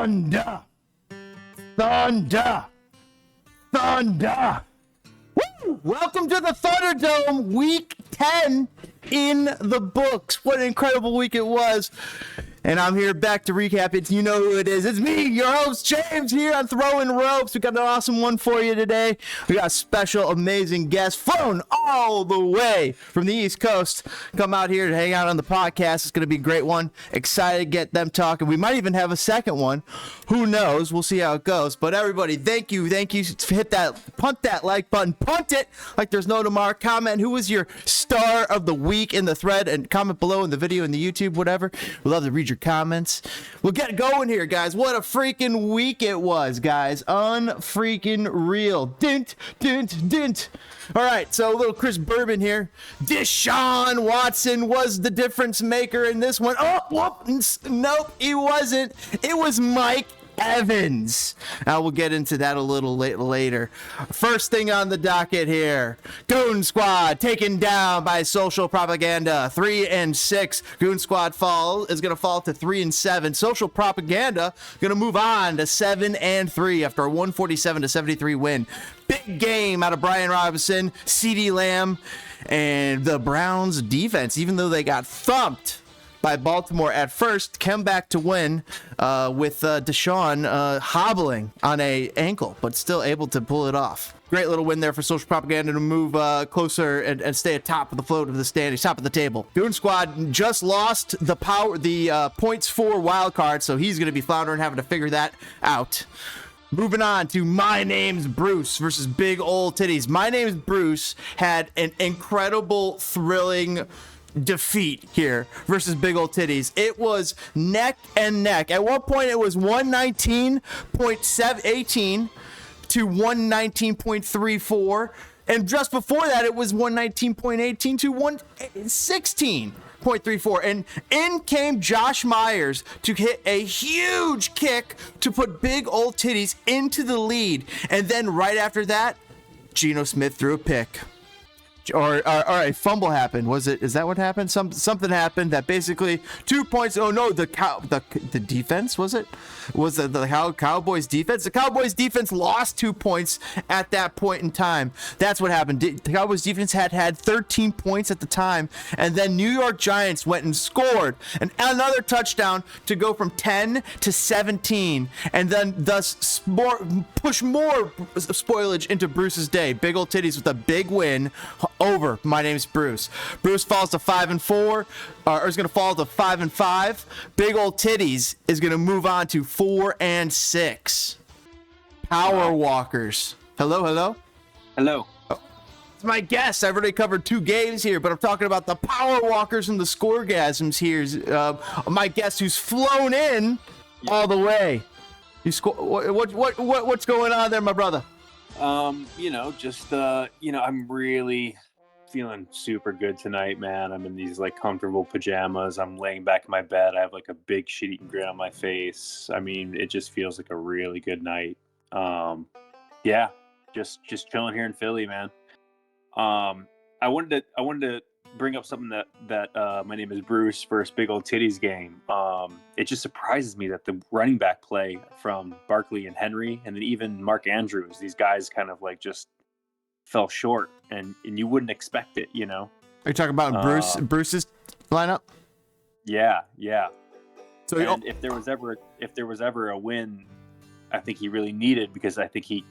Thunder! Thunder! Thunder! Woo! Welcome to the Thunderdome, week 10 in the books. What an incredible week it was. And I'm here back to recap it. You know who it is. It's me, your host, James, here on Throwing Ropes. We got an awesome one for you today. We got a special, amazing guest flown all the way from the East Coast. Come out here to hang out on the podcast. It's going to be a great one. Excited to get them talking. We might even have a second one. Who knows? We'll see how it goes. But everybody, thank you. Hit that, punt that like button. Punt it like there's no tomorrow. Comment who was your star of the week in the thread and comment below in the video, in the YouTube, whatever. We'd love to read your comments. We'll get going here, guys. What a freaking week it was, guys. Unfreaking real. Dint, dint, dint. All right, so a little Chris Bourbon here. Deshaun Watson was the difference maker in this one. Oh, whoop. Nope, he wasn't. It was Mike Evans. We'll get into that a little later. First thing on the docket here, Goon Squad taken down by Social Propaganda, 3-6. Goon Squad is going to fall to 3-7. Social Propaganda going to move on to 7-3 after a 147-73 win. Big game out of Brian Robinson, CeeDee Lamb, and the Browns defense, even though they got thumped by Baltimore at first, came back to win with Deshaun hobbling on a ankle, but still able to pull it off. Great little win there for Social Propaganda to move closer and stay at top of the float of the standings, top of the table. Goon Squad just lost the points for wild card, so he's going to be floundering, having to figure that out. Moving on to My Name's Bruce versus Big Ol' Titties. My Name's Bruce had an incredible, thrilling defeat here versus Big Ol' Titties. It was neck and neck. At one point, it was 119.718 to 119.34. And just before that, it was 119.18 to 116.34. And in came Josh Myers to hit a huge kick to put Big Ol' Titties into the lead. And then right after that, Geno Smith threw a pick. Or a fumble happened. Is that what happened? Something happened that basically 2 points. Oh no, the defense, was it the Cowboys defense? The Cowboys defense lost 2 points at that point in time. That's what happened. The Cowboys defense had 13 points at the time, and then New York Giants went and scored another touchdown to go from 10 to 17, and then thus push more spoilage into Bruce's day. Big Ol' Titties with a big win over My Name's Bruce. Bruce falls to 5-4, or is going to fall to 5-5. Big Ol' Titties is going to move on to 4-6. Power Walkers. Hello. Oh, it's my guess. I've already covered 2 games here, but I'm talking about the Power Walkers and the Scoregasms here. My guest who's flown in all the way. What's going on there, my brother? I'm really feeling super good tonight, man. I'm in these comfortable pajamas. I'm laying back in my bed. I have a big shit-eating grin on my face. I mean, it just feels like a really good night. Just chilling here in Philly, man. I wanted to bring up something that My Name is Bruce versus Big Ol' Titties game. It just surprises me that the running back play from Barkley and Henry, and then even Mark Andrews, these guys kind of just fell short, and you wouldn't expect it, you know. Are you talking about Bruce's lineup? Yeah. So if there was ever a win, I think he really needed, because I think he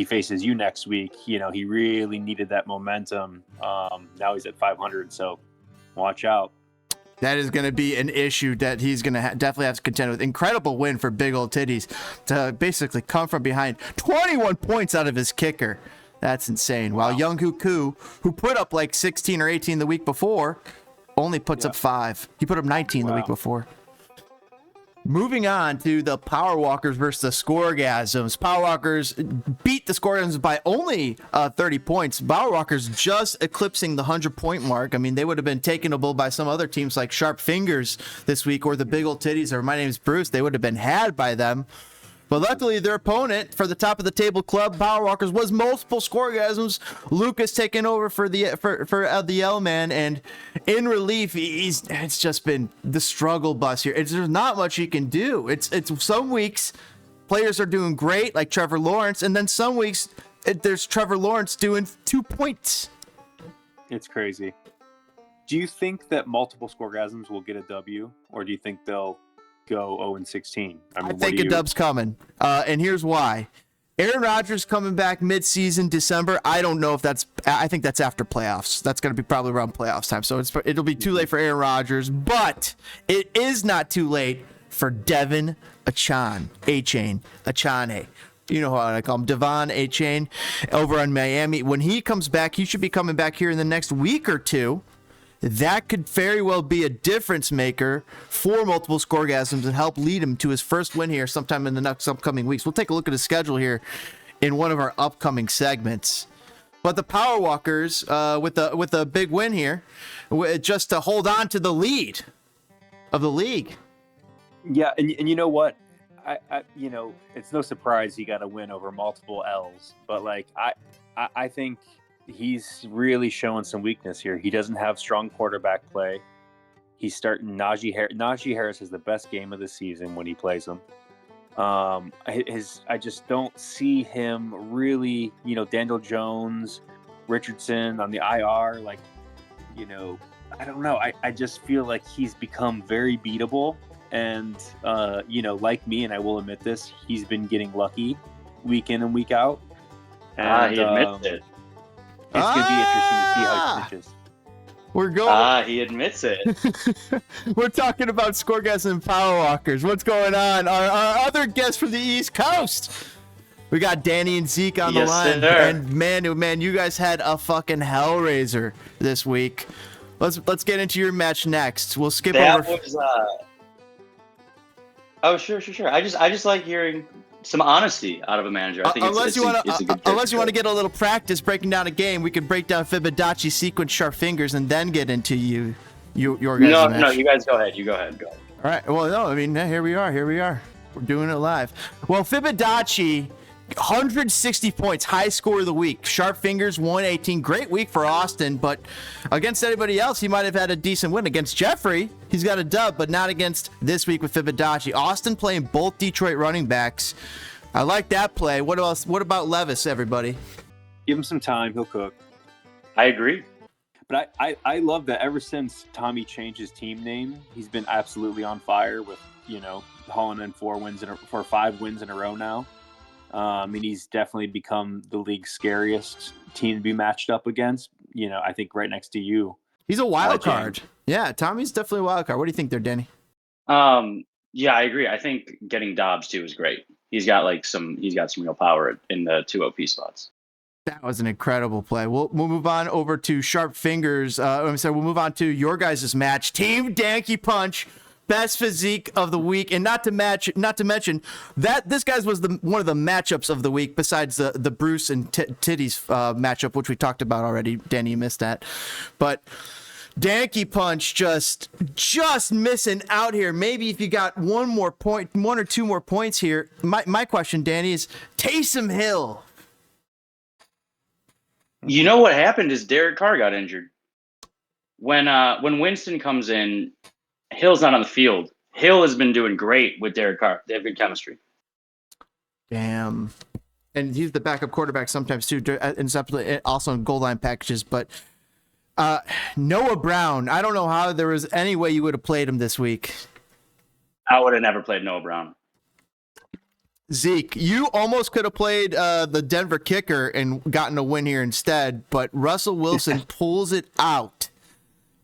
faces you next week. You know, he really needed that momentum. Now he's at 500, so watch out. That is going to be an issue that he's going to definitely have to contend with. Incredible win for Big Ol' Titties to basically come from behind. 21 points out of his kicker. That's insane. Wow. While Young Huku, who put up 16 or 18 the week before, only puts up 5. He put up 19 the week before. Moving on to the Power Walkers versus the Scoregasms. Power Walkers beat the Scoregasms by only 30 points. Power Walkers just eclipsing the 100-point mark. I mean, they would have been takenable by some other teams like Sharp Fingers this week, or the Big Ol' Titties, or My Name's Bruce. They would have been had by them But luckily, their opponent for the top of the table club, Power Walkers, was multiple scoregasms. Lucas taking over for the L man, and in relief, it's just been the struggle bus here. There's not much he can do. It's some weeks players are doing great, like Trevor Lawrence, and then some weeks there's Trevor Lawrence doing 2 points. It's crazy. Do you think that multiple scoregasms will get a W, or do you think they'll go 0-16? I think a dub's coming, and here's why. Aaron Rodgers coming back mid-season December. I don't know if I think that's after playoffs. That's going to be probably around playoffs time, so it'll be too late for Aaron Rodgers, but it is not too late for Devin Achane. You know how I call him, Devon Achane, over on Miami. When he comes back, he should be coming back here in the next week or two. That could very well be a difference maker for multiple scoregasms and help lead him to his first win here sometime in the next upcoming weeks. We'll take a look at his schedule here in one of our upcoming segments. But the Power Walkers with a big win here, just to hold on to the lead of the league. Yeah, and you know what? I it's no surprise he got a win over multiple L's, but like I think he's really showing some weakness here. He doesn't have strong quarterback play. He's starting Najee Harris. Najee Harris has the best game of the season when he plays him. I just don't see him really, Daniel Jones, Richardson on the IR. Like, I don't know. I just feel like he's become very beatable. And, like me, and I will admit this, he's been getting lucky week in and week out. And, he admits it. It's going to be interesting to see how he pitches. We're going. He admits it. We're talking about Scoregasm and Power Walkers. What's going on? Our other guests from the East Coast. We got Danny and Zeke on the line. Sir. And man, you guys had a fucking hellraiser this week. Let's get into your match next. We'll skip over. Oh, sure. I just like hearing some honesty out of a manager. I think unless you want to get a little practice breaking down a game, we could break down Fibonacci sequence sharp fingers and then get into your guys' match. No, you guys go ahead. Go ahead. All right. Well, no, I mean, here we are. We're doing it live. Well, Fibonacci, 160 points, high score of the week. Sharp fingers, 118. Great week for Austin, but against anybody else, he might have had a decent win. Against Jeffrey, he's got a dub, but not against this week with Fibonacci. Austin playing both Detroit running backs. I like that play. What else? What about Levis, everybody? Give him some time. He'll cook. I agree. But I love that ever since Tommy changed his team name, he's been absolutely on fire with, hauling in 5 wins in a row now. He's definitely become the league's scariest team to be matched up against. I think right next to you. He's a wild card. Yeah, Tommy's definitely a wild card. What do you think there, Danny? Yeah, I agree. I think getting Dobbs too is great. He's got some real power in the 2 OP spots. That was an incredible play. We'll move on over to Sharp Fingers. We'll move on to your guys' match. Team Dankey Punch. Best physique of the week, and not to mention that this guy's was one of the matchups of the week, besides the Bruce and Titties matchup, which we talked about already. Danny, you missed that, but Dankey Punch just missing out here. Maybe if you got one or two more points here. My question, Danny, is Taysom Hill. You know what happened is Derek Carr got injured. When Winston comes in, Hill's not on the field. Hill has been doing great with Derek Carr. They have good chemistry. Damn. And he's the backup quarterback sometimes too, and also in goal line packages. But Noah Brown, I don't know how there was any way you would have played him this week. I would have never played Noah Brown. Zeke, you almost could have played the Denver kicker and gotten a win here instead, but Russell Wilson pulls it out.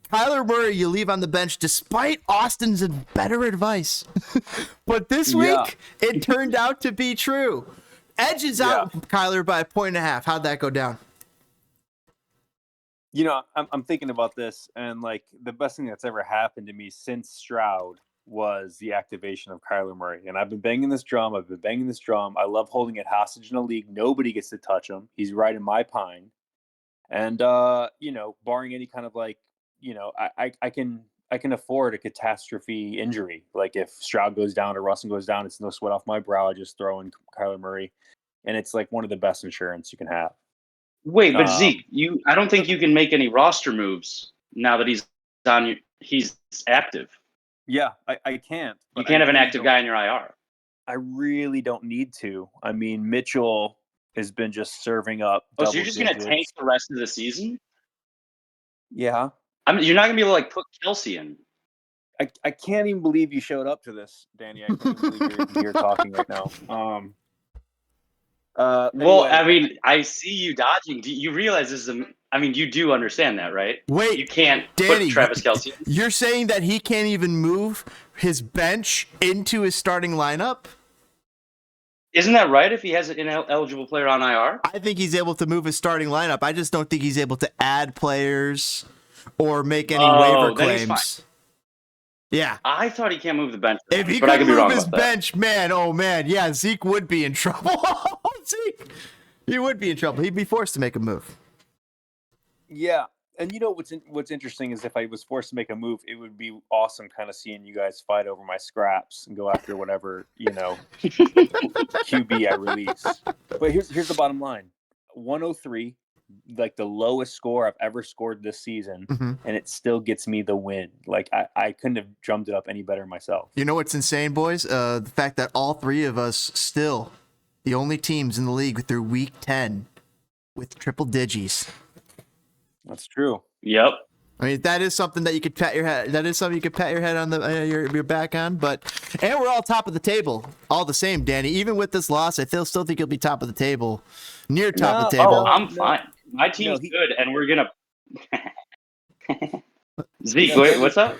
Kyler Murray, you leave on the bench despite Austin's better advice. But this week, it turned out to be true. Edges out Kyler by 1.5 points. How'd that go down? I'm thinking about this, and like the best thing that's ever happened to me since Stroud was the activation of Kyler Murray. And I've been banging this drum. I love holding it hostage in a league. Nobody gets to touch him. He's right in my pine. And, barring any kind of like, I I can afford a catastrophe injury. Like if Stroud goes down or Russell goes down, it's no sweat off my brow. I just throw in Kyler Murray, and it's like one of the best insurance you can have. Wait, but Um, Zeke, I don't think you can make any roster moves now that he's active. yeah, I can't, You but I can't have an really active don't. guy in your IR. I really don't need to. I mean, Mitchell has been just serving up Oh, so double you're just gonna tank digits. the rest of the season? Yeah, I mean, you're not gonna be able to like put Kelsey in. I can't even believe you showed up to this, Danny. I can't even believe you're even here talking right now. Well, Anyway, I mean, I see you dodging. Do you realize this is I mean, you do understand that, right? Wait, You can't put Danny, Travis Kelsey in. you're saying that he can't even move his bench into his starting lineup? Isn't that right if he has an ineligible player on IR? I think he's able to move his starting lineup. I just don't think he's able to add players or make any waiver Then he's fine. claims. Yeah. I thought he can't move the bench, If he but I could could be move wrong his about that. bench, man, oh man, yeah, Zeke would be in trouble. Zeke, he would be in trouble. He'd be forced to make a move. yeah, and you know what's interesting is if I was forced to make a move, it would be awesome, kind of seeing you guys fight over my scraps and go after whatever QB I release. But here's the bottom line: 103, like the lowest score I've ever scored this season, and it still gets me the win. Like I couldn't have drummed it up any better myself. You know what's insane, boys? The fact that all three of us still the only teams in the league through week 10 with triple digits. That's true. Yep. I mean, that is something that you could pat your head. That is something you could pat your head on your back on. But and we're all top of the table, all the same, Danny. Even with this loss, I still think you'll be top of the table, near top of the No, table. Oh, I'm no. fine. My team's he- good, and we're gonna. Zeke, No, wait, what's up?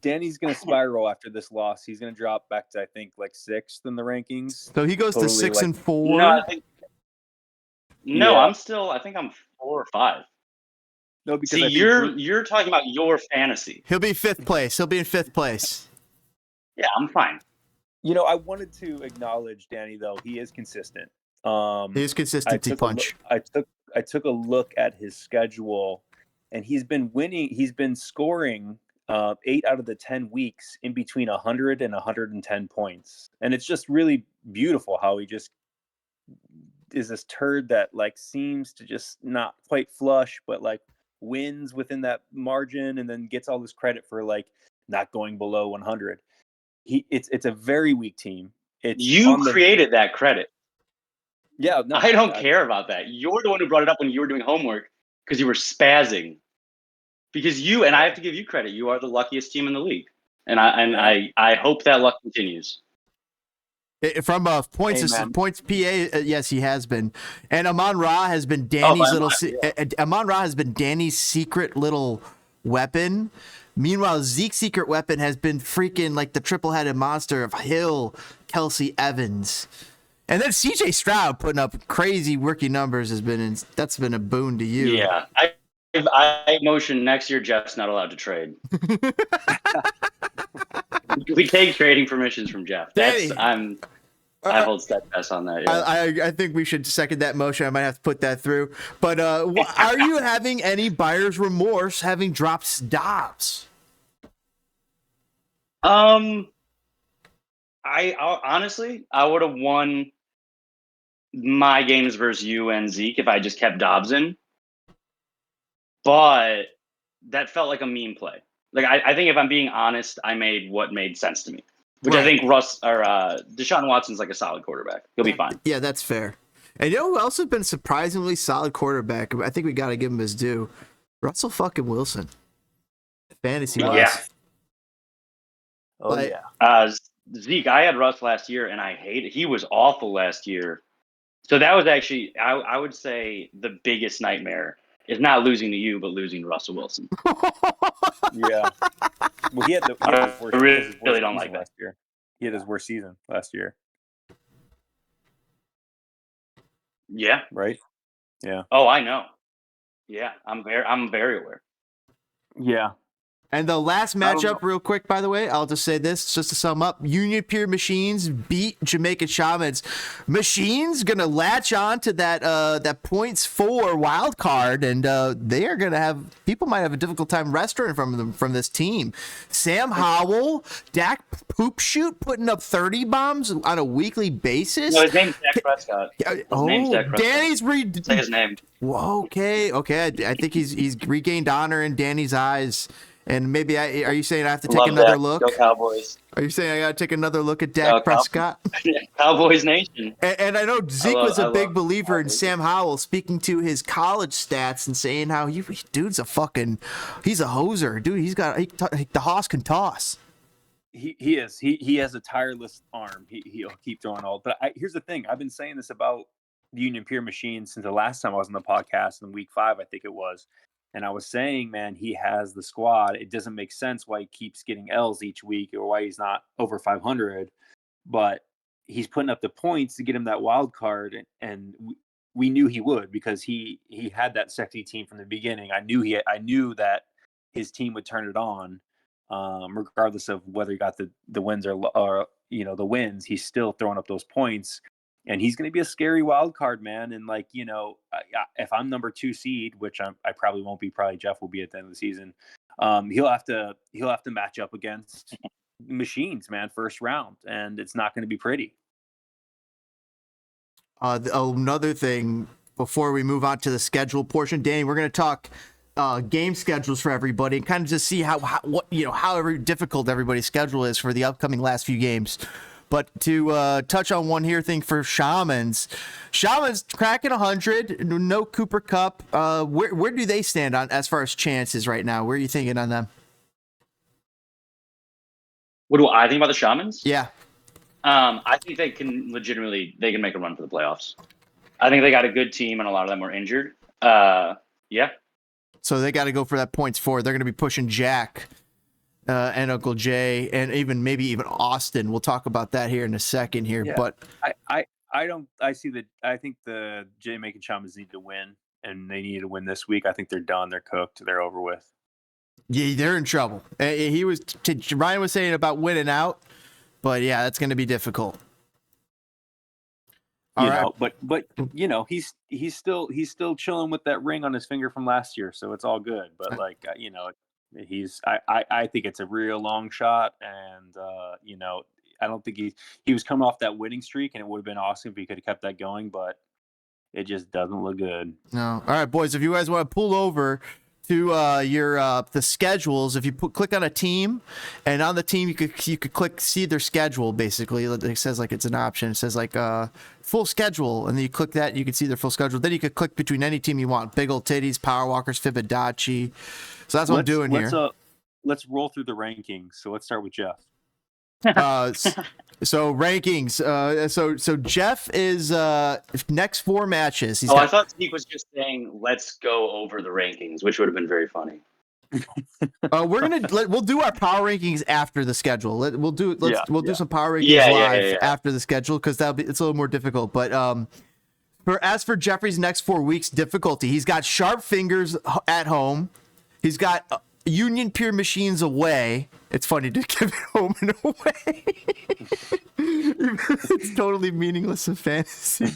Danny's gonna spiral after this loss. He's gonna drop back to I think like 6th in the rankings. So he goes to Totally, 6-4. No, I think no. Yeah. I think I'm 4 or 5. No, because See, I think you're talking about your fantasy. He'll be 5th place. He'll be in 5th place. Yeah, I'm fine. I wanted to acknowledge Danny though. He is consistent. His consistency punch. I took a look at his schedule, and he's been winning. He's been scoring 8 out of the 10 weeks in between 100 and 110 points, and it's just really beautiful how he just is this turd that like seems to just not quite flush, but like wins within that margin, and then gets all this credit for like not going below 100. It's a very weak team. It's You on the created that credit. yeah. No, I don't care about that. You're the one who brought it up when you were doing homework because you were spazzing. Because I have to give you credit. You are the luckiest team in the league, and I hope that luck continues. From points, Hey, man. points PA, yes, he has been, and Amon Ra has been Amon Ra has been Danny's secret little weapon. Meanwhile, Zeke's secret weapon has been freaking like the triple-headed monster of Hill, Kelsey, Evans, and then CJ Stroud putting up crazy rookie numbers that's been a boon to you. Yeah, I motion next year. Jeff's not allowed to trade. We take trading permissions from Jeff. I hold steadfast on that. Yeah. I think we should second that motion. I might have to put that through. But are you having any buyer's remorse having dropped Dobbs? I honestly, I would have won my games versus you and Zeke if I just kept Dobbs in. But that felt like a meme play. Like I think if I'm being honest, I made what made sense to me. Which Right. I think Deshaun Watson's like a solid quarterback. He'll be fine. Yeah, that's fair. And you know who else has been surprisingly solid quarterback? I think we got to give him his due. Russell fucking Wilson. Fantasy wise. Yeah. Oh Like- yeah. Zeke, I had Russ last year, and I hated. He was awful last year. So that was actually, I would say, the biggest nightmare is not losing to you, but losing to Russell Wilson. Yeah. Well, he had his worst, really don't like that. last year. He had his worst season last year, Yeah. right? Yeah. Oh, I know. Yeah, I'm very aware. Yeah. And the last matchup, real quick, by the way, I'll just say this just to sum up: Union Pier Machines beat Jamaica Shamans. Machines gonna latch on to that points 4 wild card, and they are gonna have people might have a difficult time wrestling from this team. Sam Howell, Dak Poop Shoot putting up 30 bombs on a weekly basis. No, his name's Dak Prescott. Name's Dak Prescott. Danny's Say his name. Whoa, okay. I think he's regained honor in Danny's eyes. And maybe are you saying I have to take another look? Go Cowboys. Are you saying I got to take another look at Dak Prescott? Cowboys Nation. And I know Zeke was a big believer in Sam Howell, speaking to his college stats and saying how dude's he's a hoser. Dude, the hoss can toss. He is. He has a tireless arm. He'll keep throwing all. But here's the thing. I've been saying this about the Union Pier Machine since the last time I was on the podcast in week 5, I think it was. And I was saying, man, he has the squad. It doesn't make sense why he keeps getting L's each week or why he's not over 500. But he's putting up the points to get him that wild card. And we knew he would because he had that sexy team from the beginning. I knew that his team would turn it on, regardless of whether he got the wins or the wins. He's still throwing up those points. And he's going to be a scary wild card, man. And if I'm number 2 seed, which I probably won't be, probably Jeff will be at the end of the season. He'll have to match up against machines, man, first round, and it's not going to be pretty. Another thing before we move on to the schedule portion, Danny, we're going to talk game schedules for everybody and kind of just see how difficult everybody's schedule is for the upcoming last few games. But to touch on one here thing for Shamans cracking 100, no Cooper Cup. Where do they stand on as far as chances right now? Where are you thinking on them? What do I think about the Shamans? Yeah. I think they can make a run for the playoffs. I think they got a good team and a lot of them were injured. Yeah. So they got to go for that points 4. They're going to be pushing Jack. And Uncle Jay, and maybe even Austin. We'll talk about that here in a second here. Yeah, but I think the Jamaican Shamans need to win, and they need to win this week. I think they're done. They're cooked. They're over with. Yeah, they're in trouble. Ryan was saying about winning out, but yeah, that's going to be difficult. But he's still chilling with that ring on his finger from last year, so it's all good. But I think it's a real long shot, and I don't think he was coming off that winning streak, and it would have been awesome if he could have kept that going, but it just doesn't look good. No. All right, boys, if you guys want to pull over to the schedules, if you click on a team, and on the team you could click see their schedule. Basically, it says it's an option. It says full schedule, and then you click that, and you can see their full schedule. Then you could click between any team you want: Big Ol' Titties, Power Walkers, Fibonacci. So that's what I'm doing here. Let's roll through the rankings. So let's start with Jeff. So rankings. So Jeff is next 4 matches. I thought Zeke was just saying let's go over the rankings, which would have been very funny. We'll do our power rankings after the schedule. We'll do some power rankings live after the schedule because it's a little more difficult. But as for Jeffrey's next 4 weeks difficulty, he's got Sharp Fingers at home. He's got Union Pier Machines away. It's funny to give it home and away. It's totally meaningless in fantasy.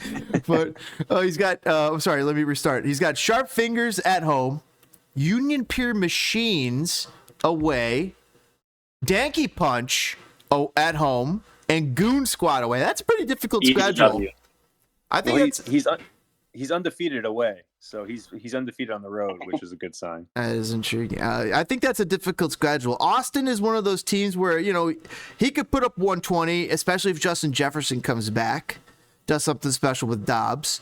But he's got, I'm sorry, let me restart. He's got Sharp Fingers at home, Union Pier Machines away, Dankey Punch at home, and Goon Squad away. That's a pretty difficult schedule. I think he's undefeated away. So he's undefeated on the road, which is a good sign. That is intriguing. I think that's a difficult schedule. Austin is one of those teams where, he could put up 120, especially if Justin Jefferson comes back, does something special with Dobbs.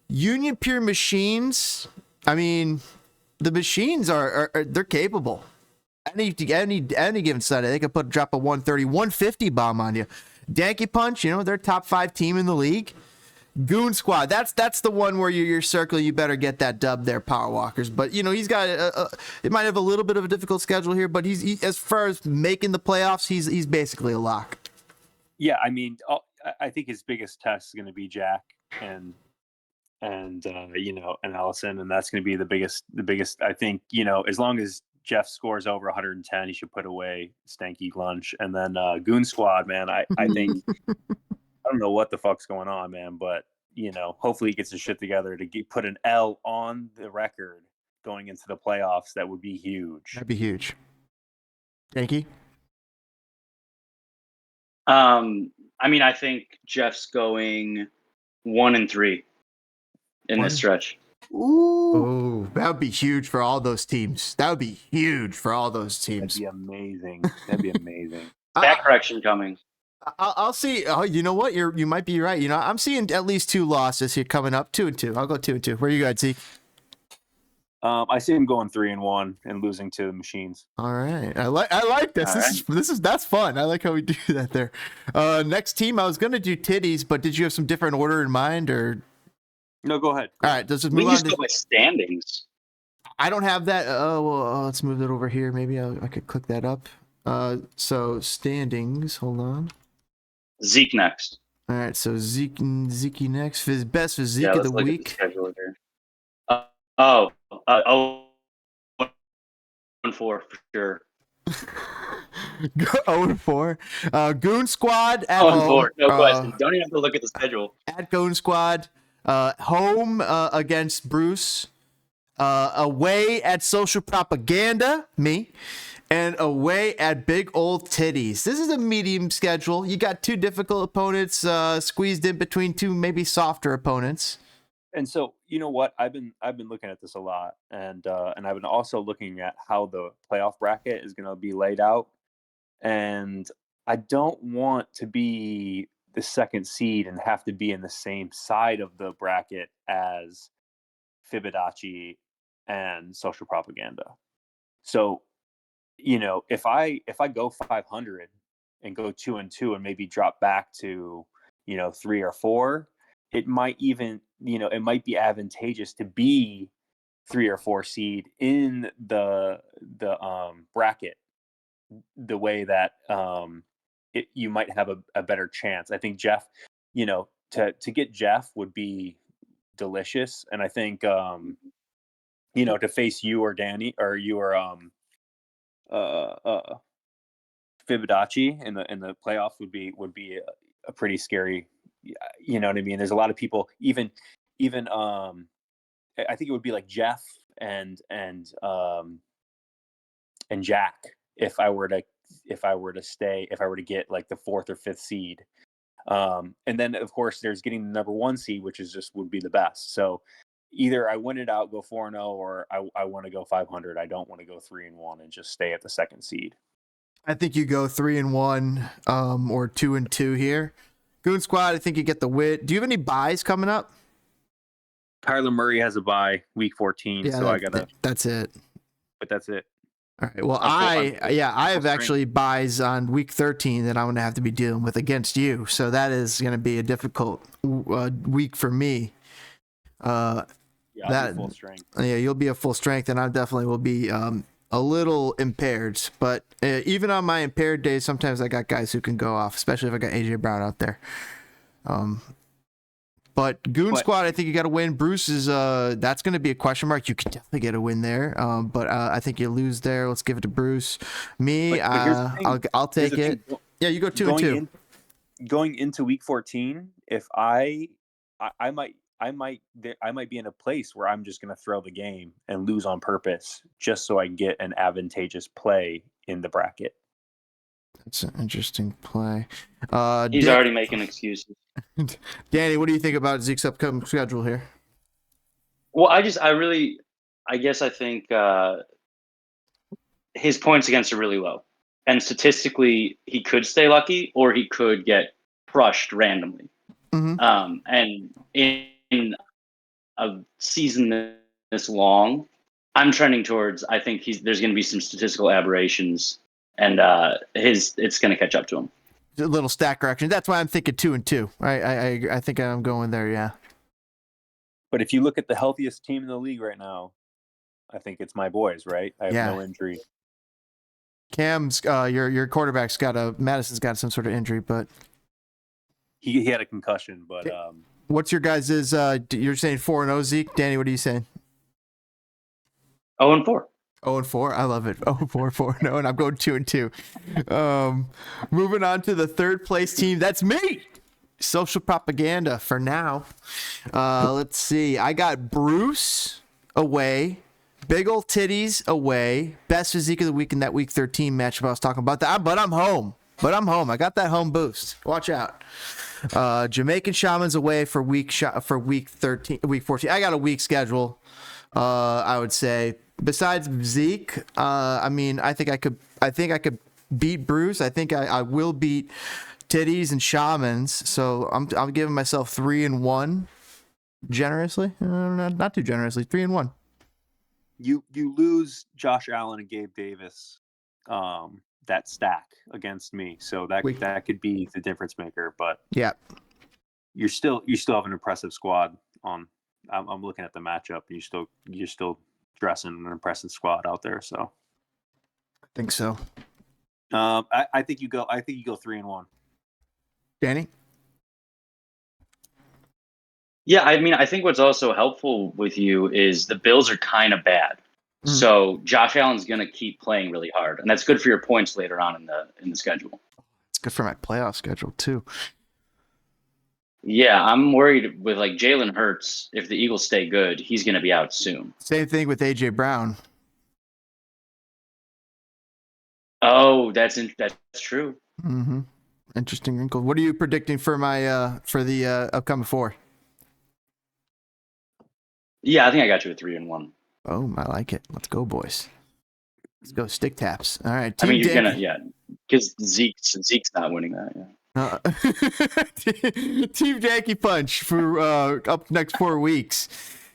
Union Pier Machines, the Machines they're capable. Any given Sunday, they could drop a 130, 150 bomb on you. Dankey Punch, they're top 5 team in the league. Goon Squad, that's the one where you're circling. You better get that dub there, Power Walkers. But he's got it might have a little bit of a difficult schedule here, but he as far as making the playoffs, he's basically a lock. Yeah, I think his biggest test is going to be Jack and Allison, and that's going to be the biggest. I think as long as Jeff scores over 110, he should put away Stanky Lunch. And then Goon Squad, man, I think I don't know what the fuck's going on, man, but hopefully he gets his shit together to put an L on the record going into the playoffs. That would be huge. That'd be huge. Dankey? I mean, I think Jeff's going 1-3 in this stretch. Ooh, that would be huge for all those teams. That would be huge for all those teams. That'd be amazing. That'd be amazing. Back correction coming. I'll see. Oh, you know what? You might be right. I'm seeing at least 2 losses here coming up. 2-2. I'll go 2-2. Where you got, Zeke? I see him going 3-1 and losing to the Machines. All right. I like this. That's fun. I like how we do that there. Next team, I was gonna do Titties, but did you have some different order in mind, or? No, go ahead. All right. Let's just We move can on. just go by standings. I don't have that. Let's move that over here. Maybe I could click that up. So standings. Hold on. Zeke next. All right. So Zeke next. Best physique of let's the look at week. the schedule here. 0-4 for sure. 0-4. Goon Squad at home. 0-4, no question. Don't even have to look at the schedule. At Goon Squad. Home against Bruce. Away at Social Propaganda, me. And away at Big Old Titties. This is a medium schedule. You got 2 difficult opponents squeezed in between 2 maybe softer opponents. And so, you know what? I've been looking at this a lot, and I've been also looking at how the playoff bracket is going to be laid out. And I don't want to be the second seed and have to be in the same side of the bracket as Fibonacci and Social Propaganda. So, if I go 500 and go 2-2 and maybe drop back to 3 or 4, it might even it might be advantageous to be 3 or 4 seed in the bracket, the way that you might have a better chance. I think Jeff, to get Jeff would be delicious, and I think to face you or Danny or you or Fibonacci in the playoffs would be a pretty scary. You know what I mean? There's a lot of people. Even I think it would be like Jeff and Jack if I were to get like the 4th or 5th seed. And then of course there's getting the number 1 seed, which would be the best. So either I win it out, go 4-0, or I want to go 500. I don't want to go 3-1 and just stay at the 2nd seed. I think you go 3-1 or 2-2 here. Goon Squad, I think you get the win. Do you have any buys coming up? Kyler Murray has a bye week 14, so I gotta. That's it. But that's it. All right. Well, I have actually buys on week 13 that I'm gonna have to be dealing with against you. So that is gonna be a difficult week for me. I'll be full strength. Yeah, you'll be at full strength, and I definitely will be a little impaired. But even on my impaired days, sometimes I got guys who can go off, especially if I got AJ Brown out there. But Goon Squad, I think you got to win. Bruce is that's going to be a question mark. You could definitely get a win there, but I think you lose there. Let's give it to Bruce. Me, I'll take it. Yeah, you go 2-2. Going into week 14, if I might be in a place where I'm just going to throw the game and lose on purpose just so I get an advantageous play in the bracket. That's an interesting play. He's already making excuses. Danny, what do you think about Zeke's upcoming schedule here? Well, I think his points against are really low. And statistically, he could stay lucky or he could get crushed randomly. Mm-hmm. And in a season this long, I'm trending towards, I think there's going to be some statistical aberrations, and it's going to catch up to him. A little stack correction. That's why I'm thinking 2-2. I think I'm going there. Yeah. But if you look at the healthiest team in the league right now, I think it's my boys. Right? I have no injury. Cam's your quarterback's Madison's got some sort of injury, but he had a concussion. But what's your guys' you're saying 4-0, Zeke? Danny, what are you saying? 0-4. 0-4. I love it. 0-4. No, and I'm going 2-2. Moving on to the third place team. That's me. Social propaganda for now. Let's see. I got Bruce away. Big ol' titties away. Best physique of the week in that week 13 matchup I was talking about. But I'm home. I got that home boost. Watch out. Jamaican Shamans away for week 13, week 14. I got a weak schedule. I would say. Besides Zeke, I mean, I think I could beat Bruce. I think I will beat Titties and Shamans. So I'm giving myself 3-1 generously. Not too generously. 3-1. You lose Josh Allen and Gabe Davis, that stack against me. So that could be the difference maker. But yeah, you still have an impressive squad on. I'm looking at the matchup. You're still dressing an impressive squad out there. So I think so. I think you go 3-1. Danny? Yeah, I mean, I think what's also helpful with you is the Bills are kind of bad. So Josh Allen's going to keep playing really hard, and that's good for your points later on in the schedule. It's good for my playoff schedule too. Yeah, I'm worried with like Jalen Hurts. If the Eagles stay good, he's going to be out soon. Same thing with AJ Brown. Oh, that's true. Mm-hmm. Interesting wrinkle. What are you predicting for my for the upcoming 4? Yeah, I think I got you at 3-1. Oh, I like it. Let's go, boys. Let's go stick taps. All right. I mean, you're gonna because Zeke's not winning that. Yeah. Team Dankey Punch for up next 4 weeks.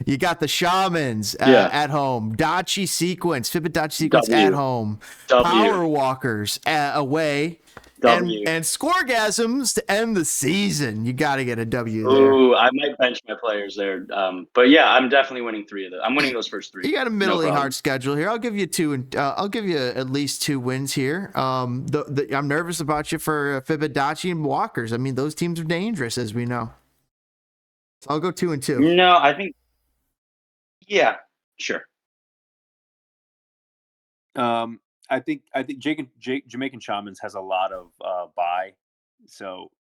You got the Shamans at home. Dachi Sequence, Fibonacci Sequence at home. Power Walkers away. And Scoregasms to end the season. You got to get a W there. Ooh, I might bench my players there. But yeah, I'm definitely winning 3 of them. I'm winning those first 3. You got a middling hard schedule here. I'll give you 2, and I'll give you at least 2 wins here. I'm nervous about you for Fibonacci and Walkers. I mean, those teams are dangerous, as we know. So I'll go 2-2. No, I think. Yeah, sure. I think Jamaican Shamans has a lot of bye, so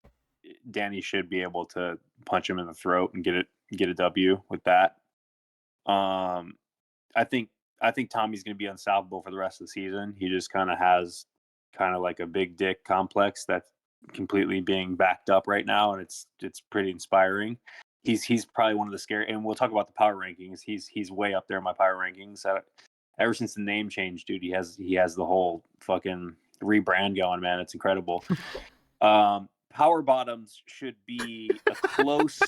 Danny should be able to punch him in the throat and get a W with that. I think Tommy's going to be unstoppable for the rest of the season. He just kind of has like a big dick complex that's completely being backed up right now, and it's pretty inspiring. He's probably one of the scary, and we'll talk about the power rankings. He's way up there in my power rankings. Ever since the name change, dude, he has the whole fucking rebrand going, man. It's incredible. Power bottoms should be a close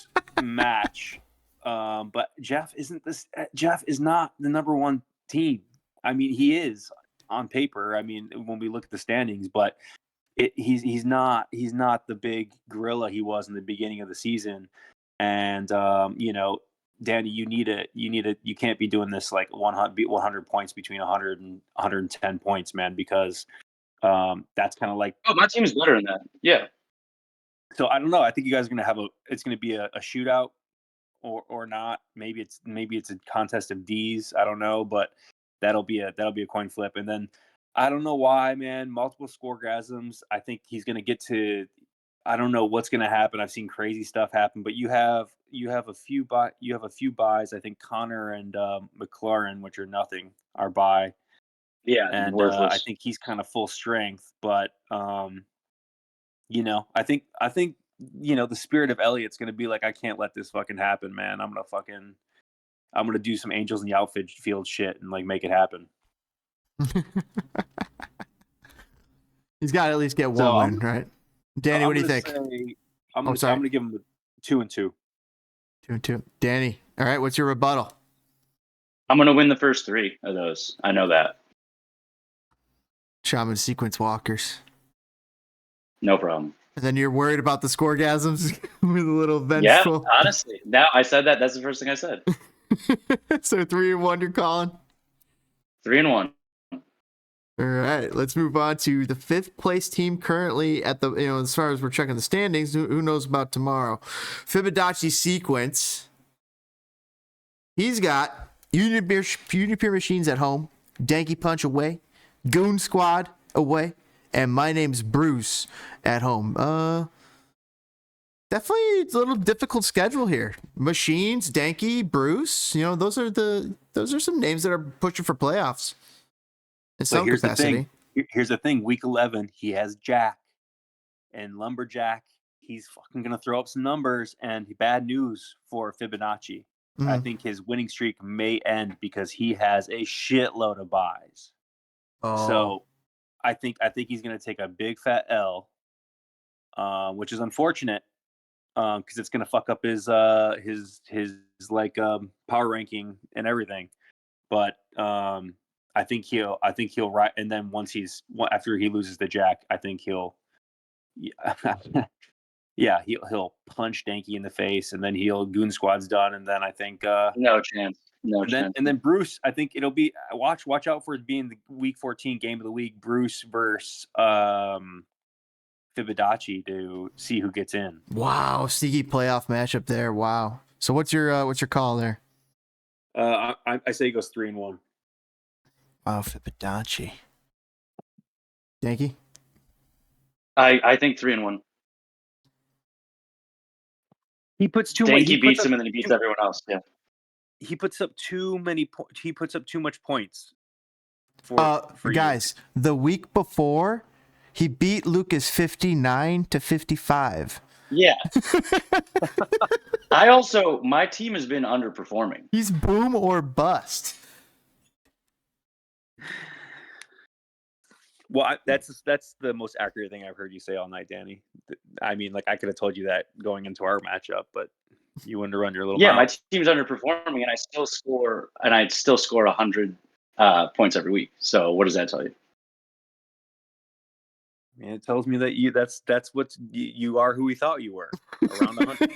match, but Jeff is not the number 1 team. I mean, he is on paper. I mean, when we look at the standings, but he's not the big gorilla he was in the beginning of the season. And Danny, you can't be doing this like 100 points between 100 and 110 points, man, because that's kind of like, oh, my team is better than that. Yeah. So I don't know. I think you guys are gonna it's gonna be a shootout or not. Maybe it's a contest of D's. I don't know, but that'll be a coin flip. And then I don't know why, man. Multiple scoregasms. I think he's gonna get to. I don't know what's going to happen. I've seen crazy stuff happen, but you have a few buys. I think Connor and McLaurin, which are nothing, are buy. Yeah, and I think he's kind of full strength. But I think the spirit of Elliott's going to be like, I can't let this fucking happen, man. I'm gonna do some angels in the outfield shit and like make it happen. He's got to at least get one win, right? Danny, what do you think? I'm going to give him 2-2. 2-2. Danny, all right, what's your rebuttal? I'm going to win the first 3 of those. I know that. Shaman Sequence Walkers. No problem. And then you're worried about the scoregasms with a little vengeful. Yeah, honestly. Now I said that. That's the first thing I said. So 3-1 you're calling? 3-1. All right, let's move on to the 5th place team currently at the, as far as we're checking the standings, who knows about tomorrow? Fibonacci Sequence. He's got Unipure Machines at home, Dankey Punch away, Goon Squad away, and my name's Bruce at home. Definitely it's a little difficult schedule here. Machines, Dankey, Bruce, those are some names that are pushing for playoffs in some capacity. Here's the thing. Week 11, he has Jack and Lumberjack. He's fucking going to throw up some numbers, and bad news for Fibonacci. Mm-hmm. I think his winning streak may end because he has a shitload of buys. Oh. So I think he's going to take a big fat L, which is unfortunate because it's going to fuck up his like power ranking and everything. But I think he'll ride, and then after he loses the Jack, I think he'll he'll punch Dankey in the face, and then Goon Squad's done, and then I think no chance. And then Bruce, I think it'll be watch out for it being the Week 14 game of the week, Bruce versus Fibonacci, to see who gets in. Wow, sneaky playoff matchup there. Wow. So what's your call there? I say he goes 3-1. Wow, Fibonacci. Dankey? I think 3-1. He puts too Dankey beats him, and then he beats everyone else. Yeah. He puts up too much points. For guys, the week before, he beat Lucas 59-55. Yeah. My team has been underperforming. He's boom or bust. Well, that's the most accurate thing I've heard you say all night, Danny. I mean, like, I could have told you that going into our matchup, but you wanted to run your little mouth. My team's underperforming, and I still score 100 points every week. So what does that tell you? Man, it tells me that that's what you are, who we thought you were, around 100.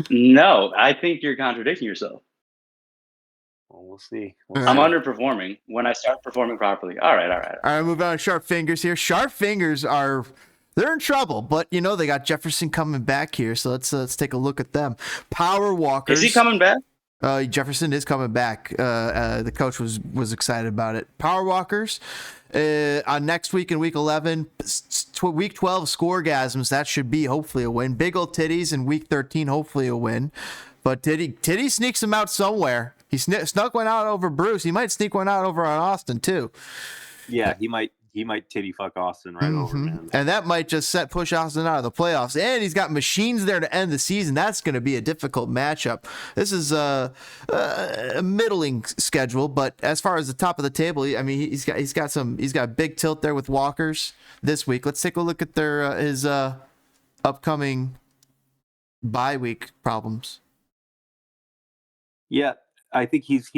No, I think you're contradicting yourself. Well, we'll see. I'm underperforming when I start performing properly. All right. All right, move on to Sharp Fingers here. Sharp Fingers they're in trouble, but they got Jefferson coming back here, so let's take a look at them. Power Walkers. Is he coming back? Jefferson is coming back. The coach was excited about it. Power Walkers on next week in week 11, week 12 Scoregasms. That should be hopefully a win. Big Ol' Titties in week 13, hopefully a win. But Titty sneaks him out somewhere. He snuck one out over Bruce. He might sneak one out over on Austin too. Yeah, he might titty fuck Austin right over, man. And that might just push Austin out of the playoffs. And he's got Machines there to end the season. That's going to be a difficult matchup. This is a middling schedule, but as far as the top of the table, I mean, he's got a big tilt there with Walkers this week. Let's take a look at his upcoming bye week problems. Yeah, I think he's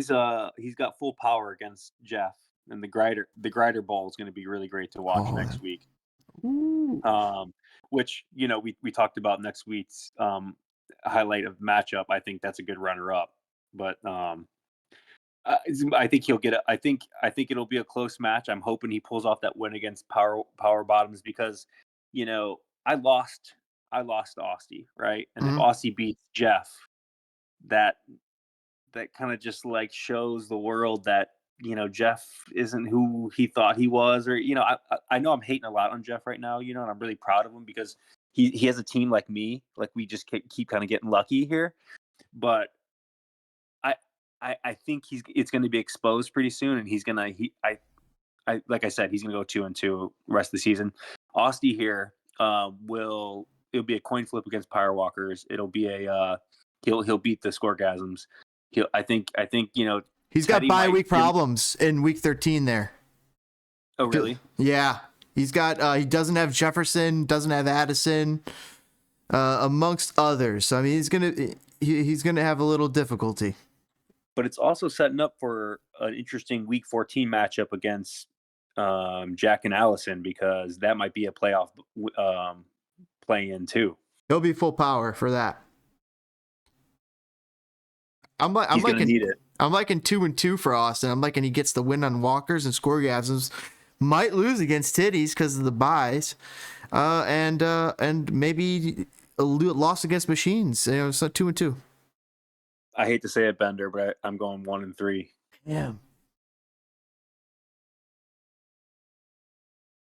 got full power against Jeff, and the Grider Bowl is going to be really great to watch next week. Which we talked about next week's highlight of matchup. I think that's a good runner up, but I think he'll get it. I think it'll be a close match. I'm hoping he pulls off that win against Power Bottoms because I lost to Austin, right? And if Austin beats Jeff, that kind of just like shows the world that Jeff isn't who he thought he was, or I know I'm hating a lot on Jeff right now, and I'm really proud of him because he has a team like me, like we just keep kind of getting lucky here, but I think it's going to be exposed pretty soon, and like I said, he's going to go 2-2 rest of the season. Austin here it'll be a coin flip against Power Walkers. It'll be he'll beat the Scoregasms. I think he's got bye week problems in week 13 there. Oh really? Yeah, he's got he doesn't have Jefferson, doesn't have Addison, amongst others. So I mean, he's gonna have a little difficulty. But it's also setting up for an interesting week 14 matchup against Jack and Allison, because that might be a playoff play-in too. He'll be full power for that. I'm liking 2-2 for Austin. I'm liking he gets the win on Walkers and Scoregasms. Might lose against Titties because of the buys, and maybe a loss against Machines. So 2-2. I hate to say it, Bender, but I'm going 1-3. Yeah.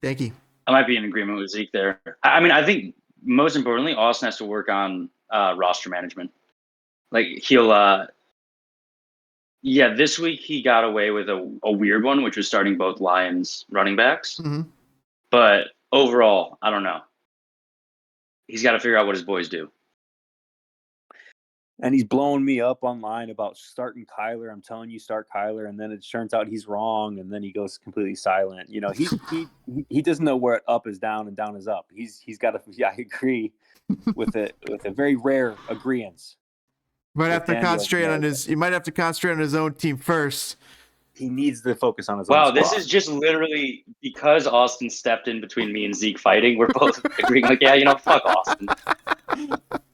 Thank you. I might be in agreement with Zeke there. I mean, I think most importantly, Austin has to work on roster management. Like this week he got away with a weird one, which was starting both Lions running backs. Mm-hmm. But overall, I don't know. He's got to figure out what his boys do. And he's blowing me up online about starting Kyler. I'm telling you, start Kyler, and then it turns out he's wrong, and then he goes completely silent. You know, he doesn't know where up is down and down is up. He's got to. Yeah, I agree with it with a very rare agreement. Might have to concentrate on his. You might have to concentrate on his own team first. He needs to focus on his own. Wow, squad. This is just literally because Austin stepped in between me and Zeke fighting. We're both agreeing, like, yeah, you know, fuck Austin.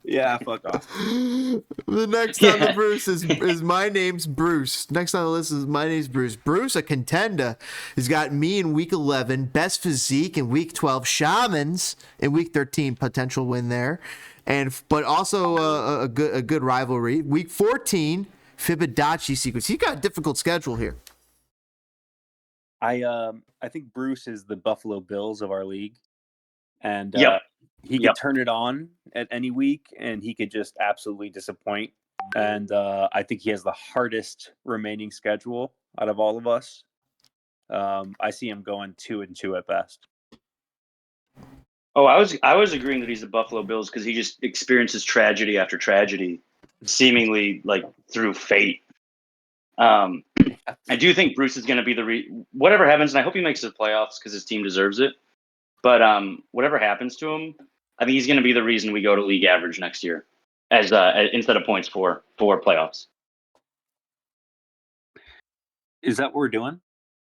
Yeah, fuck Austin. The next on the Bruce is my name's Bruce. Next on the list is my name's Bruce. Bruce, a contender, has got me in week 11, best physique in week 12, Shamans in week 13, potential win there, but also a good rivalry. Week 14, Fibonacci sequence. He got a difficult schedule here. I think Bruce is the Buffalo Bills of our league, and he could turn it on at any week, and he could just absolutely disappoint. And I think he has the hardest remaining schedule out of all of us. I see him going 2-2 at best. Oh, I was agreeing that he's the Buffalo Bills because he just experiences tragedy after tragedy, seemingly like through fate. I do think Bruce is going to be whatever happens, and I hope he makes the playoffs because his team deserves it. But whatever happens to him, I think he's going to be the reason we go to league average next year, as instead of points for playoffs. Is that what we're doing?